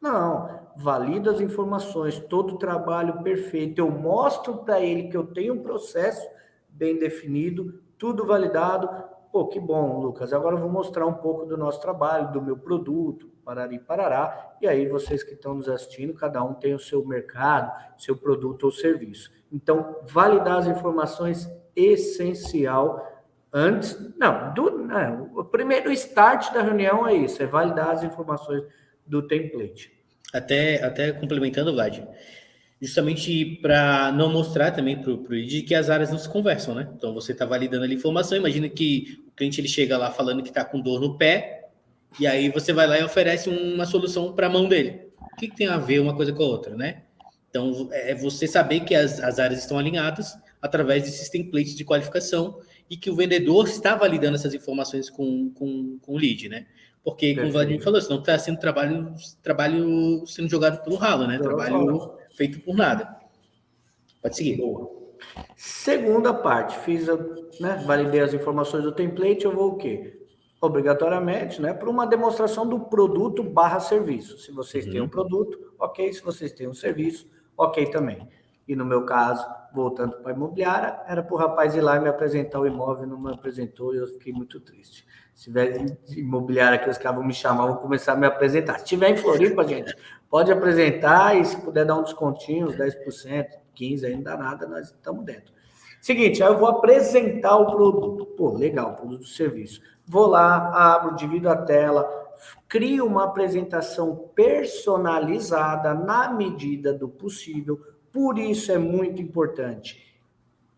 Não, valida as informações, todo o trabalho perfeito. Eu mostro para ele que eu tenho um processo bem definido, tudo validado. Pô, que bom, Lucas. Agora eu vou mostrar um pouco do nosso trabalho, do meu produto, parari, parará. E aí vocês que estão nos assistindo, cada um tem o seu mercado, seu produto ou serviço. Então, validar as informações essencial antes... o primeiro start da reunião é isso, é validar as informações do template. Até complementando, Vlad, justamente para não mostrar também para o lead que as áreas não se conversam, né? Então, você está validando ali a informação, imagina que o cliente ele chega lá falando que está com dor no pé, e aí você vai lá e oferece uma solução para a mão dele. O que tem a ver uma coisa com a outra, né? Então, é você saber que as áreas estão alinhadas através desses templates de qualificação e que o vendedor está validando essas informações com o lead, né? Porque, como o Vladimir falou, senão está sendo trabalho sendo jogado pelo ralo, né? Trabalho feito por nada. Pode seguir. Boa. Segunda parte, validei as informações do template, eu vou o quê? Obrigatoriamente, para uma demonstração do produto / serviço. Se vocês têm um produto, ok. Se vocês têm um serviço, ok também. E no meu caso, voltando para a imobiliária, era para o rapaz ir lá e me apresentar o imóvel, não me apresentou e eu fiquei muito triste. Se tiver imobiliária que os caras vão me chamar, vão começar a me apresentar. Se tiver em Floripa, gente, pode apresentar e se puder dar um descontinho, uns 10%, 15%, aí não dá nada, nós estamos dentro. Seguinte, aí eu vou apresentar o produto. Pô, legal, o produto do serviço. Vou lá, abro, divido a tela, crio uma apresentação personalizada na medida do possível. Por isso é muito importante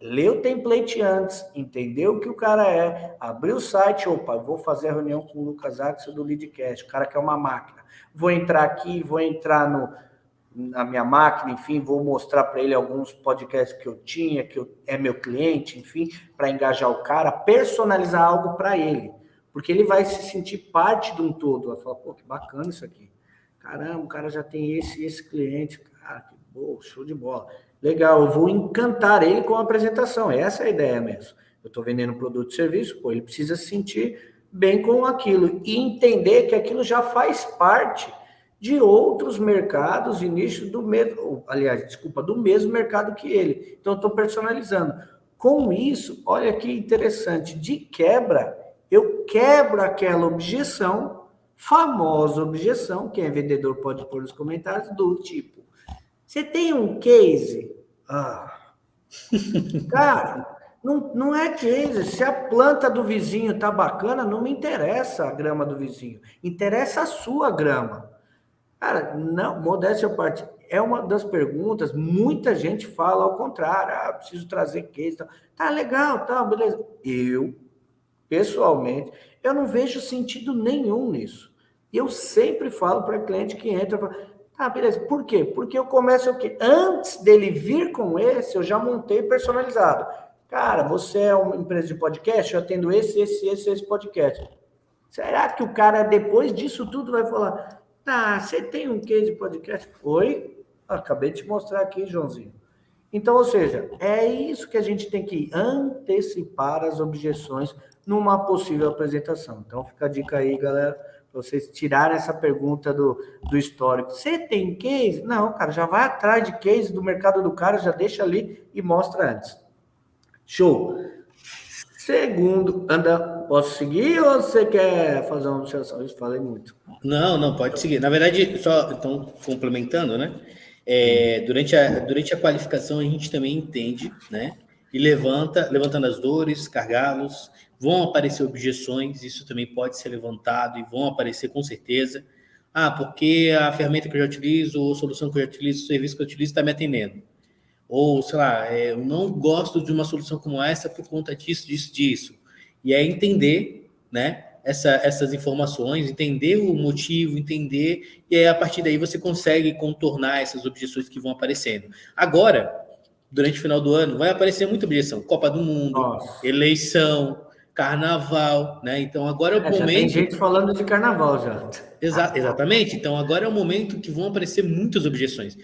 ler o template antes, entender o que o cara é, abrir o site, vou fazer a reunião com o Lucas Axel do Leadcast, o cara quer uma máquina. Vou entrar aqui, vou entrar na minha máquina, enfim, vou mostrar para ele alguns podcasts que eu tinha, é meu cliente, enfim, para engajar o cara, personalizar algo para ele, porque ele vai se sentir parte de um todo, vai falar, pô, que bacana isso aqui, caramba, o cara já tem esse cliente, cara, que boa, show de bola, legal, eu vou encantar ele com a apresentação, essa é a ideia mesmo, eu estou vendendo um produto e serviço, ele precisa se sentir bem com aquilo, e entender que aquilo já faz parte de outros mercados e nichos do mesmo mercado que ele. Então, eu estou personalizando. Com isso, olha que interessante, de quebra, eu quebro aquela objeção, famosa objeção, quem é vendedor pode pôr nos comentários, do tipo, você tem um case? Cara, não é case, se a planta do vizinho tá bacana, não me interessa a grama do vizinho, interessa a sua grama. Cara, não, modéstia à parte, é uma das perguntas, muita gente fala ao contrário, preciso trazer case, tá legal, tá, beleza. Eu, pessoalmente, eu não vejo sentido nenhum nisso. Eu sempre falo para cliente que entra, tá, beleza, por quê? Porque eu começo o quê? Antes dele vir com esse, eu já montei personalizado. Cara, você é uma empresa de podcast, eu atendo esse podcast. Será que o cara, depois disso tudo, vai falar... você tem um case de podcast? Oi? Acabei de te mostrar aqui, Joãozinho. Então, ou seja, é isso que a gente tem que antecipar as objeções numa possível apresentação. Então, fica a dica aí, galera, para vocês tirarem essa pergunta do histórico. Você tem case? Não, cara, já vai atrás de case do mercado do cara, já deixa ali e mostra antes. Show! Segundo, posso seguir ou você quer fazer uma observação? Eu falei muito. Não, pode seguir. Na verdade, só então, complementando, né? Durante a qualificação, a gente também entende, né? E levantando as dores, gargalos, vão aparecer objeções, isso também pode ser levantado e vão aparecer com certeza. Porque a ferramenta que eu já utilizo, ou a solução que eu já utilizo, o serviço que eu utilizo está me atendendo. Ou, sei lá, eu não gosto de uma solução como essa por conta disso. E é entender, né, essas informações, entender o motivo, entender, e aí a partir daí você consegue contornar essas objeções que vão aparecendo. Agora, durante o final do ano, vai aparecer muita objeção. Copa do Mundo, eleição, carnaval, né? Então agora é o momento... Já tem gente falando de carnaval já. Exatamente. Então agora é o momento que vão aparecer muitas objeções.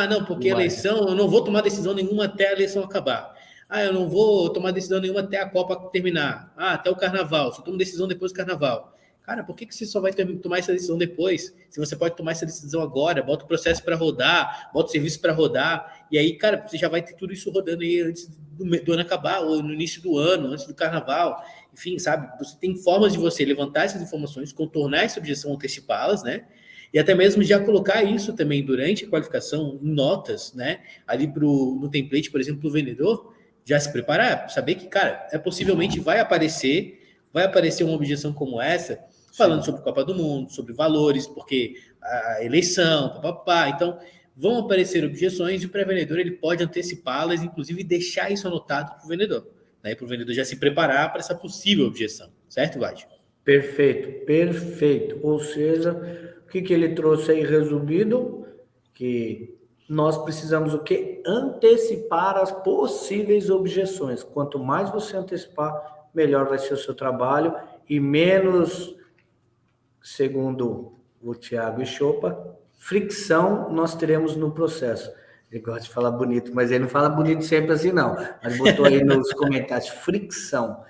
Não, porque eleição, eu não vou tomar decisão nenhuma até a eleição acabar. Eu não vou tomar decisão nenhuma até a Copa terminar. Até o carnaval, só tomo decisão depois do carnaval. Cara, por que você só vai tomar essa decisão depois? Se você pode tomar essa decisão agora, bota o processo para rodar, bota o serviço para rodar, e aí, cara, você já vai ter tudo isso rodando aí antes do ano acabar, ou no início do ano, antes do carnaval. Enfim, sabe? Você tem formas de você levantar essas informações, contornar essa objeção, antecipá-las, né? E até mesmo já colocar isso também durante a qualificação em notas, né? Ali no template, por exemplo, para o vendedor, já se preparar, saber que, cara, possivelmente vai aparecer uma objeção como essa, falando sobre Copa do Mundo, sobre valores, porque a eleição, papapá. Então, vão aparecer objeções e o pré-vendedor ele pode antecipá-las, inclusive deixar isso anotado para o vendedor, né? Para o vendedor já se preparar para essa possível objeção, certo, Vade? Perfeito, perfeito. Ou seja, o que ele trouxe aí resumido? Que nós precisamos o quê? Antecipar as possíveis objeções. Quanto mais você antecipar, melhor vai ser o seu trabalho e menos, segundo o Thiago Chopa, fricção nós teremos no processo. Ele gosta de falar bonito, mas ele não fala bonito sempre assim, não. Mas botou aí nos comentários, fricção.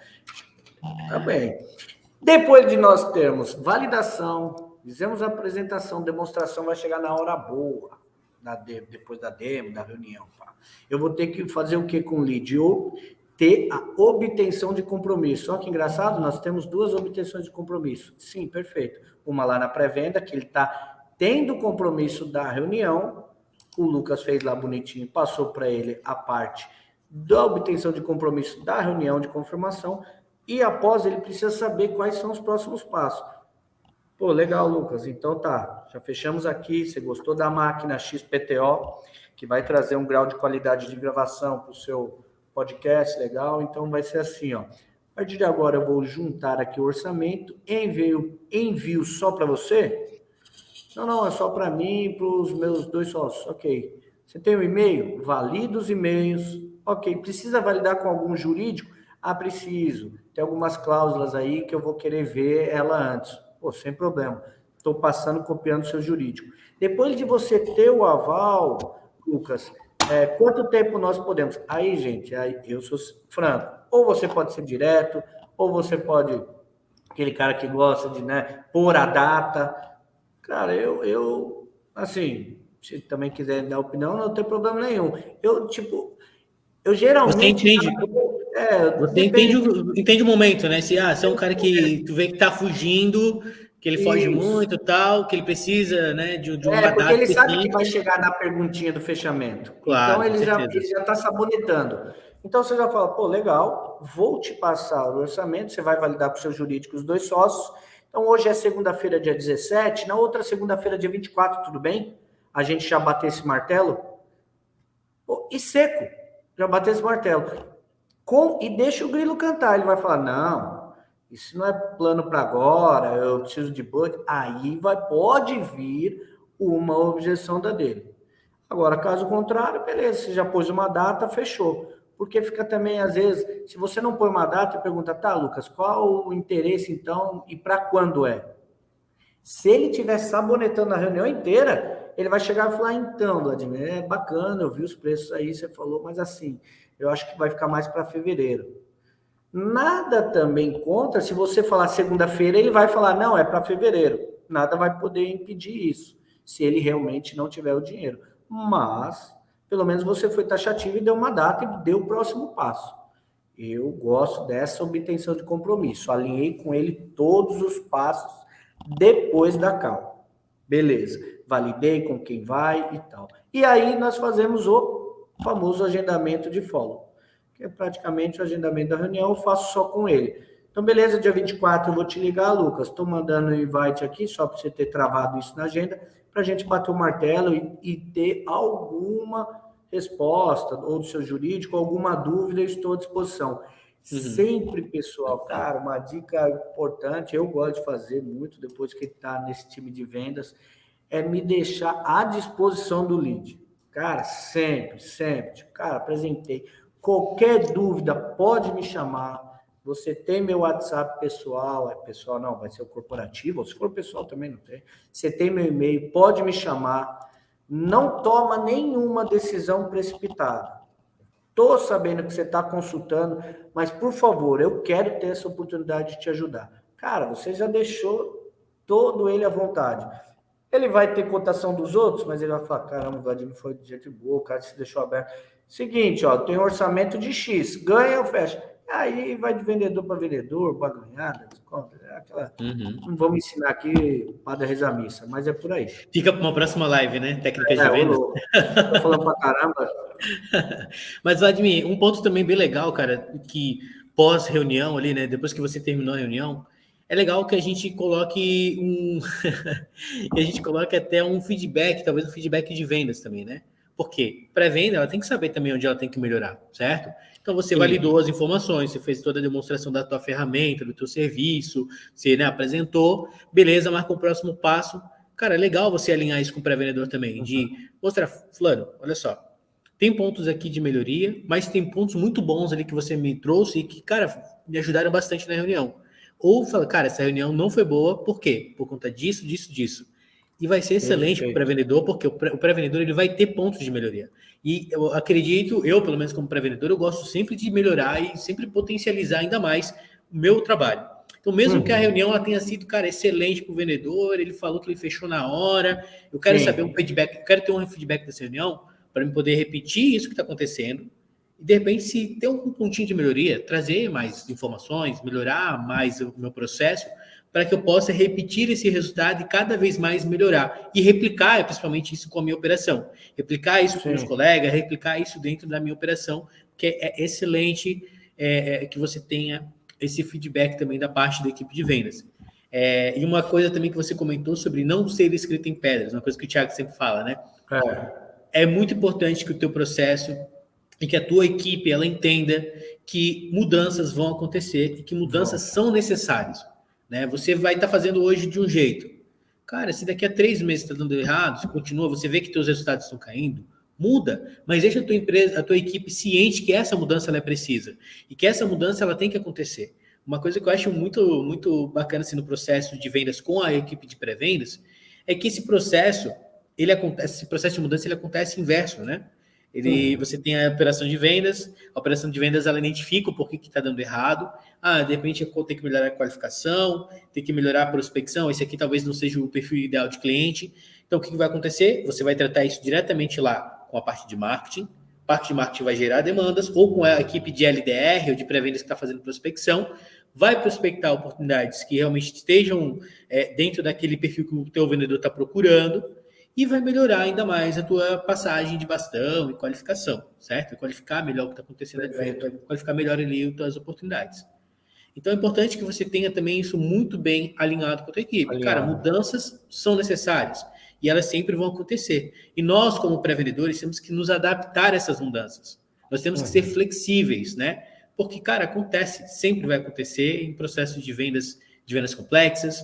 Tá bem. Depois de nós termos validação, fizemos a apresentação, demonstração, vai chegar na hora boa, depois da demo, da reunião. Pá. Eu vou ter que fazer o que com o lead? Ter a obtenção de compromisso. Olha que engraçado, nós temos 2 obtenções de compromisso. Sim, perfeito. Uma lá na pré-venda, que ele está tendo compromisso da reunião, o Lucas fez lá bonitinho, passou para ele a parte da obtenção de compromisso da reunião de confirmação, e após ele precisa saber quais são os próximos passos. Pô, legal, Lucas. Então tá, já fechamos aqui. Você gostou da máquina XPTO, que vai trazer um grau de qualidade de gravação para o seu podcast, legal? Então vai ser assim, ó. A partir de agora eu vou juntar aqui o orçamento, envio só para você? Não, é só para mim e para os meus 2 sócios. Ok. Você tem um e-mail? Valida os e-mails. Ok. Precisa validar com algum jurídico? Ah, preciso. Tem algumas cláusulas aí que eu vou querer ver ela antes. Pô, sem problema. Estou passando, copiando o seu jurídico. Depois de você ter o aval, Lucas, quanto tempo nós podemos? Aí, gente, aí eu sou franco. Ou você pode ser direto, ou você pode, aquele cara que gosta de, né, pôr a data. Cara, eu assim, se também quiser dar opinião, não tem problema nenhum. Eu geralmente... Você entende o momento, né? Se é um cara que tu vê que tá fugindo, que ele foge muito tal, que ele precisa, né, de uma data. Porque ele sabe que vai chegar na perguntinha do fechamento. Claro, então, ele já tá sabonetando. Então, você já fala, pô, legal, vou te passar o orçamento, você vai validar com o seu jurídico os 2 sócios. Então, hoje é segunda-feira, dia 17, na outra segunda-feira, dia 24, tudo bem? A gente já bateu esse martelo? Pô, e seco, já bateu esse martelo. E deixa o grilo cantar, ele vai falar, não, isso não é plano para agora, eu preciso de budget. Aí pode vir uma objeção da dele. Agora, caso contrário, beleza, você já pôs uma data, fechou. Porque fica também, às vezes, se você não põe uma data e pergunta, tá, Lucas, qual o interesse então e para quando é? Se ele estiver sabonetando a reunião inteira, ele vai chegar e falar, então, Vladimir, é bacana, eu vi os preços aí, você falou, mas assim, eu acho que vai ficar mais para fevereiro. Nada também contra, se você falar segunda-feira, ele vai falar, não, é para fevereiro. Nada vai poder impedir isso, se ele realmente não tiver o dinheiro. Mas, pelo menos você foi taxativo e deu uma data e deu o próximo passo. Eu gosto dessa obtenção de compromisso. Alinhei com ele todos os passos depois da call. Beleza, validei com quem vai e tal. E aí nós fazemos o famoso agendamento de follow, que é praticamente o agendamento da reunião, eu faço só com ele. Então, beleza, dia 24 eu vou te ligar, Lucas, estou mandando o invite aqui, só para você ter travado isso na agenda, para a gente bater o martelo e ter alguma resposta, ou do seu jurídico, alguma dúvida, eu estou à disposição. Sempre, pessoal, cara, uma dica importante, eu gosto de fazer muito depois que está nesse time de vendas, é me deixar à disposição do lead. Cara, sempre. Tipo, cara, apresentei. Qualquer dúvida, pode me chamar. Você tem meu WhatsApp pessoal, pessoal não, vai ser o corporativo, ou se for pessoal também não tem. Você tem meu e-mail, pode me chamar. Não toma nenhuma decisão precipitada. Estou sabendo que você está consultando, mas, por favor, eu quero ter essa oportunidade de te ajudar. Cara, você já deixou todo ele à vontade. Ele vai ter cotação dos outros, mas ele vai falar, caramba, o Vladimir foi de jeito boa, o cara se deixou aberto. Seguinte, ó, tem um orçamento de X, ganha ou fecha? Aí vai de vendedor para vendedor, para ganhar, pronto. Não vamos ensinar aqui o padre a rezar a missa, mas é por aí. Fica para uma próxima live, né? Técnicas de vendas. Tô falando pra caramba. Mas, Vladimir, um ponto também bem legal, cara, que pós-reunião ali, né? Depois que você terminou a reunião, é legal que a gente coloque que a gente coloque até um feedback, talvez um feedback de vendas também, né? Por quê? Pré-venda, ela tem que saber também onde ela tem que melhorar, certo? Então, você validou as informações, você fez toda a demonstração da tua ferramenta, do teu serviço, você, né, apresentou, beleza, marca o próximo passo. Cara, é legal você alinhar isso com o pré-vendedor também, de mostrar, fulano, olha só, tem pontos aqui de melhoria, mas tem pontos muito bons ali que você me trouxe e que, cara, me ajudaram bastante na reunião. Ou fala, cara, essa reunião não foi boa, por quê? Por conta disso, disso, disso. E vai ser excelente para o pré-vendedor, porque o pré-vendedor ele vai ter pontos de melhoria. E eu acredito, eu pelo menos como pré-vendedor, eu gosto sempre de melhorar e sempre potencializar ainda mais o meu trabalho. Então, mesmo que a reunião ela tenha sido, cara, excelente para o vendedor, ele falou que ele fechou na hora, eu quero saber um feedback, eu quero ter um feedback dessa reunião para eu poder repetir isso que está acontecendo e, de repente, se tem um pontinho de melhoria, trazer mais informações, melhorar mais o meu processo, para que eu possa repetir esse resultado e cada vez mais melhorar. E replicar, principalmente, isso com a minha operação. Replicar isso com meus colegas, replicar isso dentro da minha operação, que é excelente que você tenha esse feedback também da parte da equipe de vendas. E uma coisa também que você comentou sobre não ser escrito em pedras, uma coisa que o Thiago sempre fala, né? É muito importante que o teu processo e que a tua equipe ela entenda que mudanças vão acontecer e que mudanças são necessárias. Né? Você vai estar fazendo hoje de um jeito. Cara, se daqui a 3 meses está dando errado, se continua, você vê que teus resultados estão caindo, muda, mas deixa a tua empresa, a tua equipe ciente que essa mudança ela é precisa e que essa mudança ela tem que acontecer. Uma coisa que eu acho muito, muito bacana assim, no processo de vendas com a equipe de pré-vendas é que esse processo de mudança ele acontece inverso, né? Você tem a operação de vendas ela identifica o porquê que está dando errado. De repente eu tenho que melhorar a qualificação, tem que melhorar a prospecção, esse aqui talvez não seja o perfil ideal de cliente. Então o que vai acontecer? Você vai tratar isso diretamente lá com a parte de marketing. A parte de marketing vai gerar demandas, ou com a equipe de LDR ou de pré-vendas que está fazendo prospecção, vai prospectar oportunidades que realmente estejam dentro daquele perfil que o teu vendedor está procurando, e vai melhorar ainda mais a tua passagem de bastão e qualificação, certo? Qualificar melhor o que está acontecendo, qualificar melhor ali as tuas oportunidades. Então, é importante que você tenha também isso muito bem alinhado com a tua equipe. Cara, mudanças são necessárias e elas sempre vão acontecer. E nós, como pré-vendedores, temos que nos adaptar a essas mudanças. Nós temos que ser flexíveis, né? Porque, cara, acontece, sempre vai acontecer em processos de vendas complexas,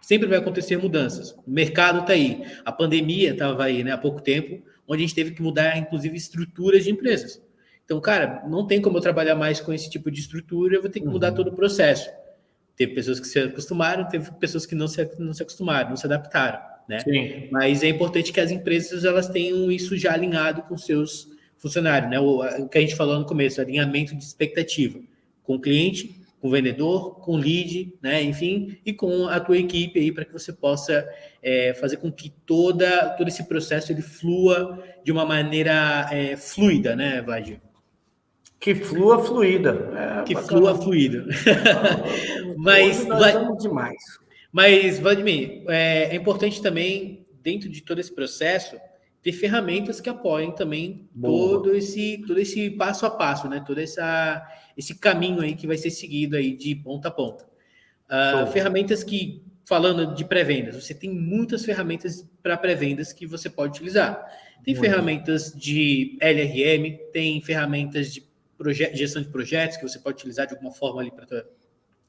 sempre vai acontecer mudanças. O mercado está aí. A pandemia estava aí, né, há pouco tempo, onde a gente teve que mudar, inclusive, estruturas de empresas. Então, cara, não tem como eu trabalhar mais com esse tipo de estrutura, eu vou ter que mudar todo o processo. Teve pessoas que se acostumaram, teve pessoas que não se acostumaram, não se adaptaram, né? Sim. Mas é importante que as empresas elas tenham isso já alinhado com seus funcionários, né? O que a gente falou no começo, alinhamento de expectativa com o cliente, com o vendedor, com o lead, né? Enfim, e com a tua equipe aí para que você possa fazer com que todo esse processo ele flua de uma maneira fluida, né, Vlad? Que flua fluida. Que flua fluida. Mas nós estamos demais. Mas, Vladimir, é importante também, dentro de todo esse processo, ter ferramentas que apoiem também todo esse passo a passo, né? Todo esse caminho aí que vai ser seguido aí de ponta a ponta. Ferramentas que, falando de pré-vendas, você tem muitas ferramentas para pré-vendas que você pode utilizar. Tem ferramentas de LRM, tem ferramentas de gestão de projetos que você pode utilizar de alguma forma ali para a tua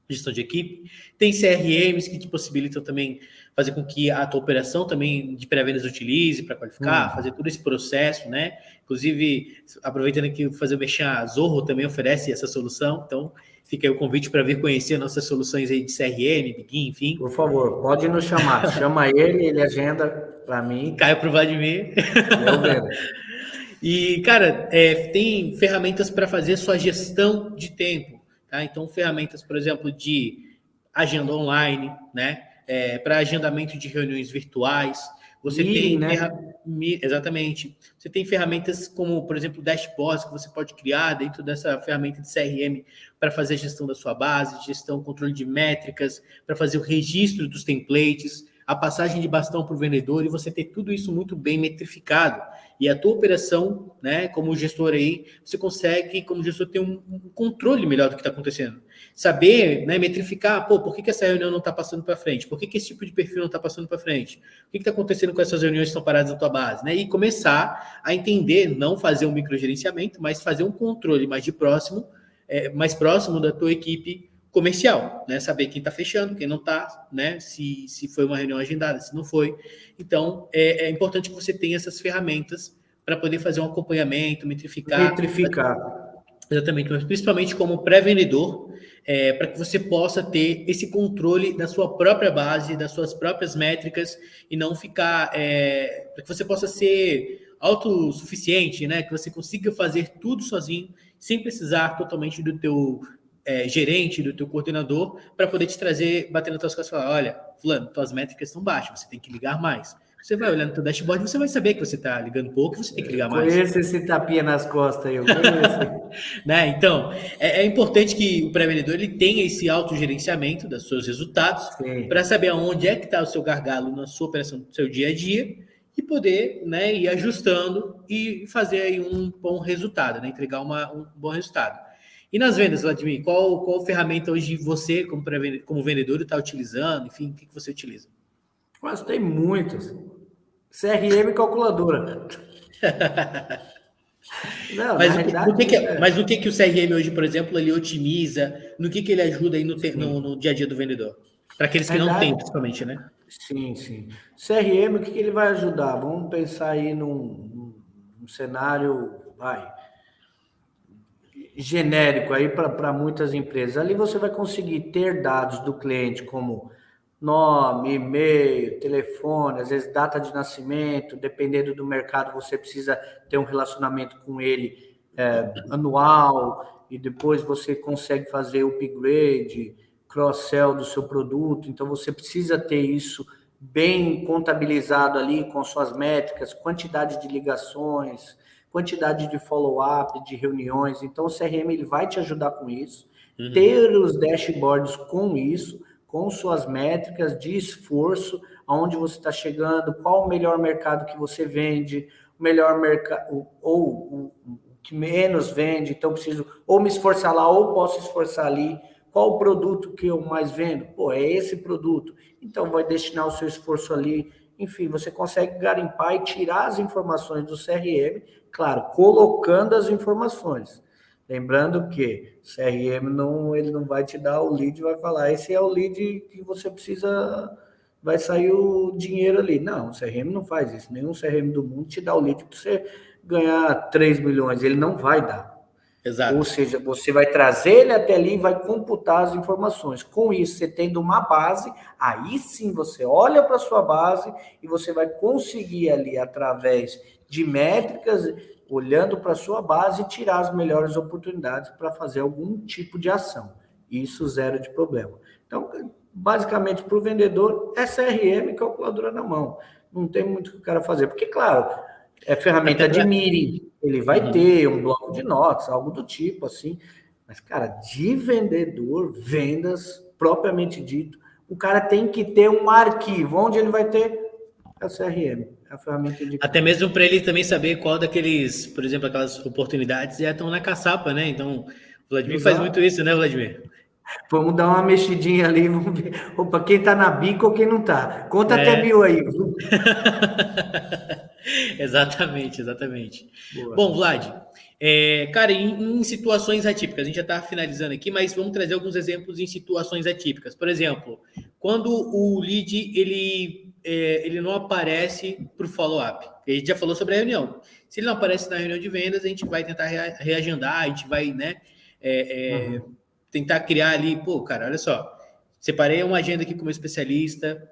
gestão de equipe. Tem CRMs que te possibilitam também fazer com que a tua operação também de pré-vendas utilize para qualificar, fazer todo esse processo, né? Inclusive, aproveitando aqui fazer o mexer, a Zorro também oferece essa solução, então fica aí o convite para vir conhecer nossas soluções aí de CRM, Begin, enfim. Por favor, pode nos chamar. Chama ele agenda para mim. Cai para o Vladimir. Eu vendo. E, cara, tem ferramentas para fazer sua gestão de tempo, tá? Então, ferramentas, por exemplo, de agenda online, né? Para agendamento de reuniões virtuais, Você Meeting, tem né? Exatamente. Você tem ferramentas como, por exemplo, dashboards que você pode criar dentro dessa ferramenta de CRM para fazer a gestão da sua base, gestão, controle de métricas, para fazer o registro dos templates, a passagem de bastão para o vendedor, e você ter tudo isso muito bem metrificado. E a tua operação, né, como gestor aí, você consegue, como gestor, ter um controle melhor do que está acontecendo. Saber, né, metrificar, por que essa reunião não está passando para frente? Por que esse tipo de perfil não está passando para frente? O que está acontecendo com essas reuniões que estão paradas na tua base? Né? E começar a entender, não fazer um microgerenciamento, mas fazer um controle mais próximo da tua equipe comercial, né? Saber quem está fechando, quem não está, né? Se foi uma reunião agendada, se não foi. Então, é importante que você tenha essas ferramentas para poder fazer um acompanhamento, metrificar. Exatamente, mas principalmente como pré-vendedor, para que você possa ter esse controle da sua própria base, das suas próprias métricas, e não ficar... para que você possa ser autossuficiente, né? Que você consiga fazer tudo sozinho, sem precisar totalmente do teu gerente, do teu coordenador, para poder te trazer, bater nas tuas costas e falar, olha, fulano, tuas métricas estão baixas, você tem que ligar mais. Você vai olhar no teu dashboard, você vai saber que você está ligando pouco e você tem que ligar mais. Conheço esse tapinha nas costas, eu conheço. Né? Então, é importante que o pré-vendedor ele tenha esse autogerenciamento dos seus resultados para saber aonde é que está o seu gargalo na sua operação, no seu dia a dia, e poder, né, ir ajustando e fazer aí um bom resultado, né? Entregar um bom resultado. E nas vendas, Vladimir, qual ferramenta hoje você, como vendedor, está utilizando? Enfim, o que você utiliza? Mas tem muitas. CRM e calculadora. Não, Mas na realidade, mas no que o CRM hoje, por exemplo, ele otimiza? No que ele ajuda aí no dia a dia do vendedor? Para aqueles que não têm, principalmente, né? Sim, sim. CRM, o que ele vai ajudar? Vamos pensar aí num cenário, genérico aí para muitas empresas. Ali você vai conseguir ter dados do cliente como nome, e-mail, telefone, às vezes data de nascimento, dependendo do mercado, você precisa ter um relacionamento com ele anual, e depois você consegue fazer upgrade, cross-sell do seu produto, então você precisa ter isso bem contabilizado ali com suas métricas, quantidade de ligações, quantidade de follow-up, de reuniões, então o CRM ele vai te ajudar com isso, ter os dashboards com isso, com suas métricas de esforço, aonde você está chegando, qual o melhor mercado que você vende, o melhor mercado, ou o que menos vende, então preciso ou me esforçar lá, ou posso esforçar ali, qual o produto que eu mais vendo? É esse produto, então vai destinar o seu esforço ali, enfim, você consegue garimpar e tirar as informações do CRM, claro, colocando as informações. Lembrando que o CRM ele não vai te dar o lead, vai falar, esse é o lead que você precisa, vai sair o dinheiro ali. Não, o CRM não faz isso. Nenhum CRM do mundo te dá o lead para você ganhar 3 milhões. Ele não vai dar. Exato. Ou seja, você vai trazer ele até ali e vai computar as informações. Com isso, você tendo uma base, aí sim você olha para a sua base e você vai conseguir ali, através de métricas, olhando para a sua base, tirar as melhores oportunidades para fazer algum tipo de ação. Isso zero de problema. Então, basicamente, para o vendedor, é CRM e calculadora na mão. Não tem muito o que o cara fazer. Porque, claro, é ferramenta de meeting, ele vai ter um bloco de notas, algo do tipo, assim. Mas, cara, de vendedor, vendas, propriamente dito, o cara tem que ter um arquivo. Onde ele vai ter? É o CRM. A ferramenta de... Até mesmo para ele também saber qual daqueles, por exemplo, aquelas oportunidades já estão na caçapa, né? Então, o Vladimir faz muito isso, né, Vladimir? Vamos dar uma mexidinha ali, vamos ver. Opa, quem tá na bica ou quem não tá. Conta até 1000 aí. Exatamente. Boa. Bom, Vlad, cara, em situações atípicas, a gente já está finalizando aqui, mas vamos trazer alguns exemplos em situações atípicas. Por exemplo, quando o lead ele não aparece para o follow-up. A gente já falou sobre a reunião. Se ele não aparece na reunião de vendas, a gente vai tentar reagendar, a gente vai, né, tentar criar ali, cara, olha só, separei uma agenda aqui com meu especialista,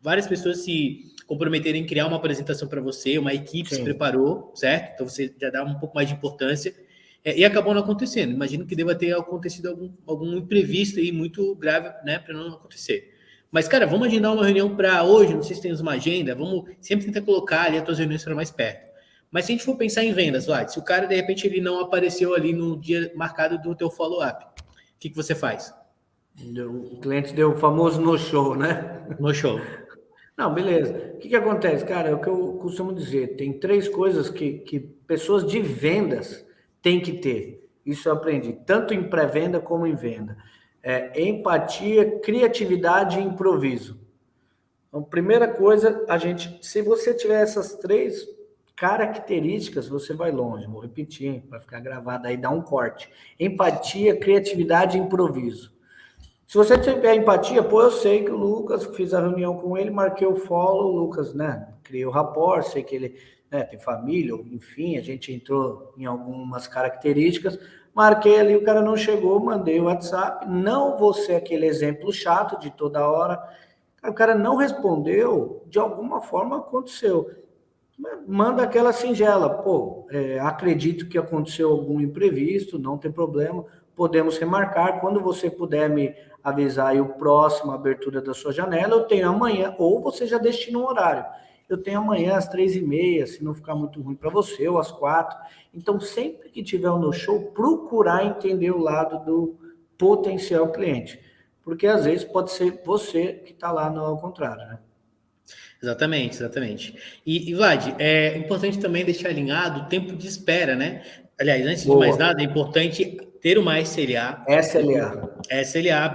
várias pessoas se comprometerem em criar uma apresentação para você, uma equipe se preparou, certo? Então você já dá um pouco mais de importância, e acabou não acontecendo. Imagino que deva ter acontecido algum imprevisto aí muito grave, né, para não acontecer. Mas, cara, vamos agendar uma reunião para hoje, não sei se temos uma agenda, vamos sempre tentar colocar ali as tuas reuniões para mais perto. Mas se a gente for pensar em vendas, Vlad, se o cara, de repente, ele não apareceu ali no dia marcado do teu follow-up, o que você faz? O cliente deu o famoso no-show, né? No show. Não, beleza. O que acontece, cara? É o que eu costumo dizer. Tem 3 coisas que pessoas de vendas têm que ter. Isso eu aprendi, tanto em pré-venda como em venda. Empatia, criatividade e improviso. Então, primeira coisa, se você tiver essas 3 características, você vai longe. Vou repetir, para ficar gravado aí, dá um corte. Empatia, criatividade e improviso. Se você tiver empatia, pô, eu sei que o Lucas, fiz a reunião com ele, marquei o follow, o Lucas, né, criei o rapport, sei que ele, né, tem família, enfim, a gente entrou em algumas características, marquei ali, o cara não chegou, mandei o WhatsApp, não vou ser aquele exemplo chato de toda hora, o cara não respondeu, de alguma forma aconteceu. Manda aquela singela, pô, acredito que aconteceu algum imprevisto, não tem problema, podemos remarcar, quando você puder me avisar aí o próximo, a abertura da sua janela, eu tenho amanhã, ou você já destina um horário, eu tenho amanhã às 3h30, se não ficar muito ruim para você, ou às 4h, então sempre que tiver um no-show, procurar entender o lado do potencial cliente, porque às vezes pode ser você que está lá no ao contrário, né? Exatamente, exatamente. E Vlad, é importante também deixar alinhado o tempo de espera, né? Aliás, antes de mais nada, é importante ter uma SLA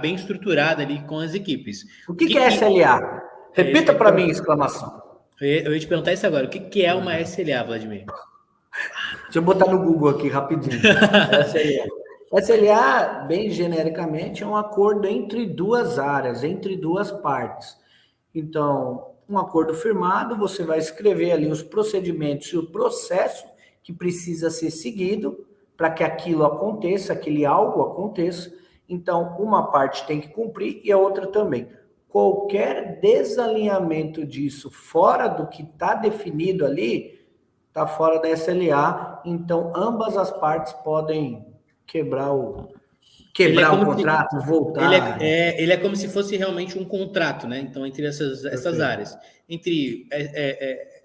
bem estruturada ali com as equipes. O que é SLA? Repita para mim, exclamação. Eu ia te perguntar isso agora. O que é uma SLA, Vladimir? Deixa eu botar no Google aqui rapidinho. SLA. SLA, bem genericamente, é um acordo entre 2 áreas, entre 2 partes. Então, um acordo firmado, você vai escrever ali os procedimentos e o processo que precisa ser seguido para que aquilo aconteça, aquele algo aconteça. Então, uma parte tem que cumprir e a outra também. Qualquer desalinhamento disso fora do que está definido ali, está fora da SLA. Então, ambas as partes podem quebrar o contrato, voltar. Ele é como se fosse realmente um contrato, né? Então, entre essas áreas. Entre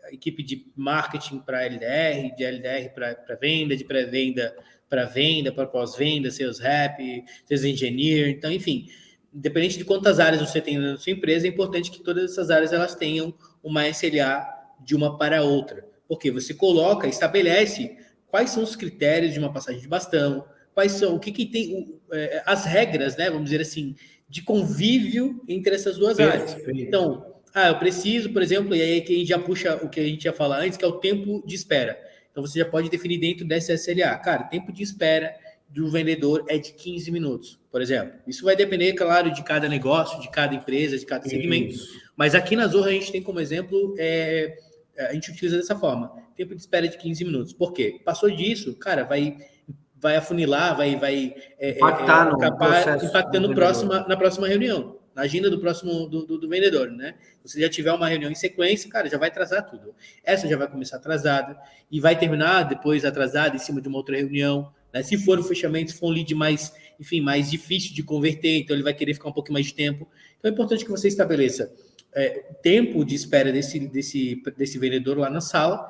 a equipe de marketing para LDR, de LDR para venda, de pré-venda para venda, para pós-venda, sales rep, sales engineer. Então, enfim, independente de quantas áreas você tem na sua empresa, é importante que todas essas áreas elas tenham uma SLA de uma para a outra. Porque você estabelece quais são os critérios de uma passagem de bastão, quais são, o que tem, as regras, né, vamos dizer assim, de convívio entre essas duas áreas. Então, eu preciso, por exemplo, e aí que a gente já puxa o que a gente ia falar antes, que é o tempo de espera. Então, você já pode definir dentro dessa SLA. Cara, tempo de espera do vendedor é de 15 minutos, por exemplo. Isso vai depender, claro, de cada negócio, de cada empresa, de cada segmento. Isso. Mas aqui na Zorra a gente tem como exemplo, a gente utiliza dessa forma. Tempo de espera de 15 minutos. Por quê? Passou disso, cara, vai afunilar, vai acabar impactando na próxima reunião, na agenda do próximo do vendedor, né? Se você já tiver uma reunião em sequência, cara, já vai atrasar tudo. Essa já vai começar atrasada e vai terminar depois atrasada em cima de uma outra reunião, né? Se for um fechamento, se for um lead mais difícil de converter, então ele vai querer ficar um pouco mais de tempo. Então é importante que você estabeleça tempo de espera desse vendedor lá na sala,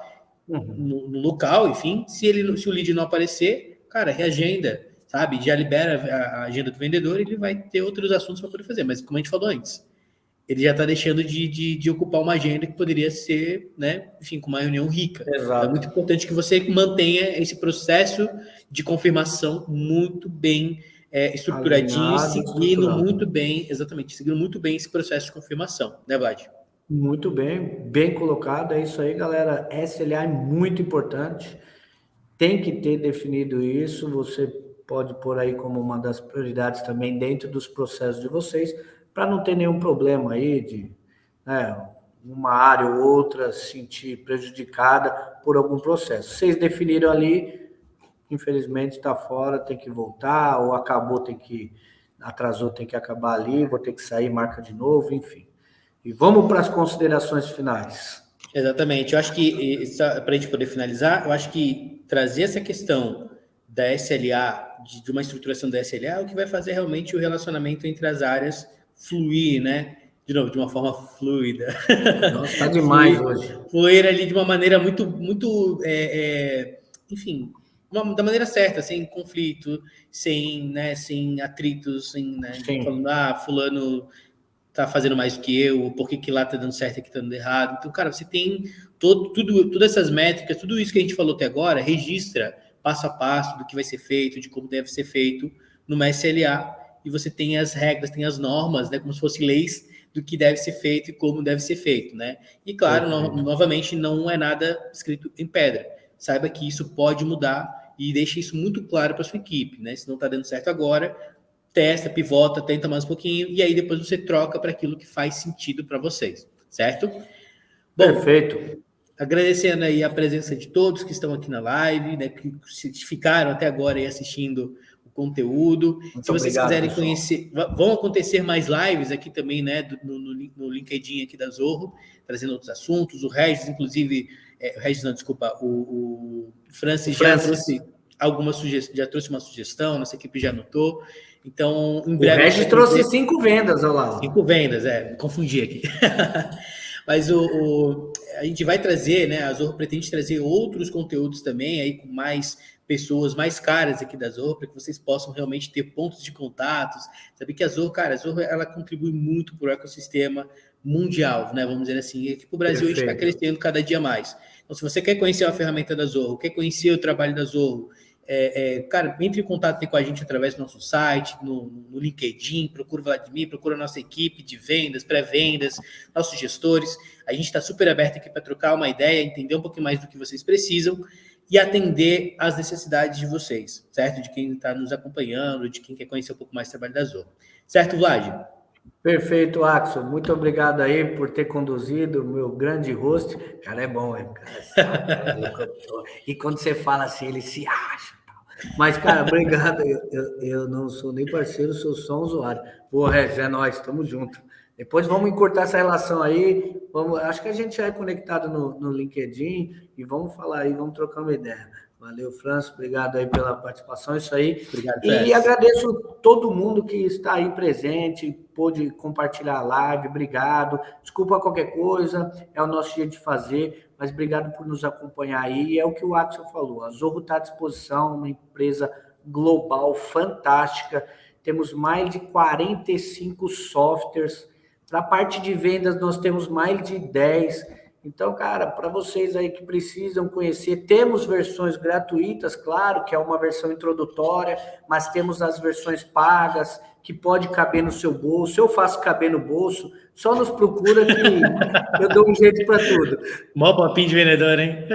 no local, enfim. Se o lead não aparecer, cara, reagenda, sabe? Já libera a agenda do vendedor, ele vai ter outros assuntos para poder fazer. Mas, como a gente falou antes, ele já está deixando de ocupar uma agenda que poderia ser, né, enfim, com uma reunião rica. Então, é muito importante que você mantenha esse processo de confirmação muito bem estruturadinho, seguindo muito bem esse processo de confirmação, né, Vlad? Muito bem colocado, é isso aí, galera. SLA é muito importante. Tem que ter definido isso, você pode pôr aí como uma das prioridades também dentro dos processos de vocês, para não ter nenhum problema aí de uma área ou outra se sentir prejudicada por algum processo. Vocês definiram ali, infelizmente está fora, tem que voltar, ou atrasou, tem que acabar ali, vou ter que sair, marca de novo, enfim. E vamos para as considerações finais. Exatamente. Eu acho que, para a gente poder finalizar, eu acho que trazer essa questão da SLA, de uma estruturação da SLA, é o que vai fazer realmente o relacionamento entre as áreas fluir, né? de novo, de uma forma fluida. Nossa, tá demais hoje. Fluir ali de uma maneira muito, muito, enfim, da maneira certa, sem conflito, sem, né, sem atritos, sem, né, falando, fulano tá fazendo mais do que eu, por que lá tá dando certo e aqui tá dando errado. Então, cara, você tem todas essas métricas, tudo isso que a gente falou até agora, registra passo a passo do que vai ser feito, de como deve ser feito numa SLA, e você tem as regras, tem as normas, né, como se fossem leis do que deve ser feito e como deve ser feito, né? E claro, novamente, não é nada escrito em pedra. Saiba que isso pode mudar e deixe isso muito claro para sua equipe, né? Se não está dando certo agora, testa, pivota, tenta mais um pouquinho e aí depois você troca para aquilo que faz sentido para vocês, certo? Bom, perfeito. Agradecendo aí a presença de todos que estão aqui na live, né, que ficaram até agora aí assistindo o conteúdo. Muito Se vocês obrigado, quiserem pessoal. conhecer, vão acontecer mais lives aqui também, né, no LinkedIn aqui da Zorro, trazendo outros assuntos. O Regis, inclusive, o Francis já trouxe já trouxe uma sugestão, nossa equipe já anotou. Então, em breve. O Regis trouxe 5 vendas, olha lá. 5 vendas, me confundi aqui. Mas a gente vai trazer, né? A Zorro pretende trazer outros conteúdos também, aí com mais pessoas, mais caras aqui da Zorro, para que vocês possam realmente ter pontos de contatos. Sabe que a Zorro, ela contribui muito para o ecossistema mundial, né? Vamos dizer assim. E aqui para o Brasil a gente está crescendo cada dia mais. Então, se você quer conhecer a ferramenta da Zorro, quer conhecer o trabalho da Zorro, cara, entre em contato com a gente através do nosso site, no LinkedIn, procura o Vladimir, procura a nossa equipe de vendas, pré-vendas, nossos gestores. A gente está super aberto aqui para trocar uma ideia, entender um pouquinho mais do que vocês precisam e atender às necessidades de vocês, certo? De quem está nos acompanhando, de quem quer conhecer um pouco mais do trabalho da Zorro. Certo, Vlad? Perfeito, Axel. Muito obrigado aí por ter conduzido o meu grande host. Cara, é bom, cara. E quando você fala assim, ele se acha. Mas, cara, obrigado. Eu não sou nem parceiro, sou só um usuário. Pô, Regis, é nóis, estamos juntos. Depois vamos encurtar essa relação aí. Acho que a gente já é conectado no LinkedIn e vamos falar aí, vamos trocar uma ideia. Valeu, Francis, obrigado aí pela participação, isso aí. Obrigado, e agradeço todo mundo que está aí presente, pôde compartilhar a live, obrigado. Desculpa qualquer coisa, é o nosso jeito de fazer, mas obrigado por nos acompanhar aí. E é o que o Axel falou, a Zorro está à disposição, uma empresa global, fantástica. Temos mais de 45 softwares. Para a parte de vendas, nós temos mais de 10. Então, cara, para vocês aí que precisam conhecer, temos versões gratuitas, claro, que é uma versão introdutória, mas temos as versões pagas, que pode caber no seu bolso. Eu faço caber no bolso, só nos procura que eu dou um jeito para tudo. Mó papinho de vendedor, hein?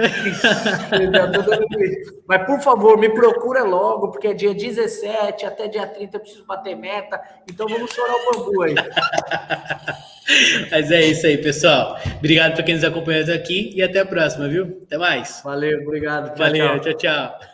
Mas, por favor, me procura logo, porque é dia 17 até dia 30 eu preciso bater meta, então vamos chorar o bambu aí. Mas é isso aí, pessoal. Obrigado para quem nos acompanhou até aqui e até a próxima, viu? Até mais. Valeu, obrigado. Valeu, tchau, tchau.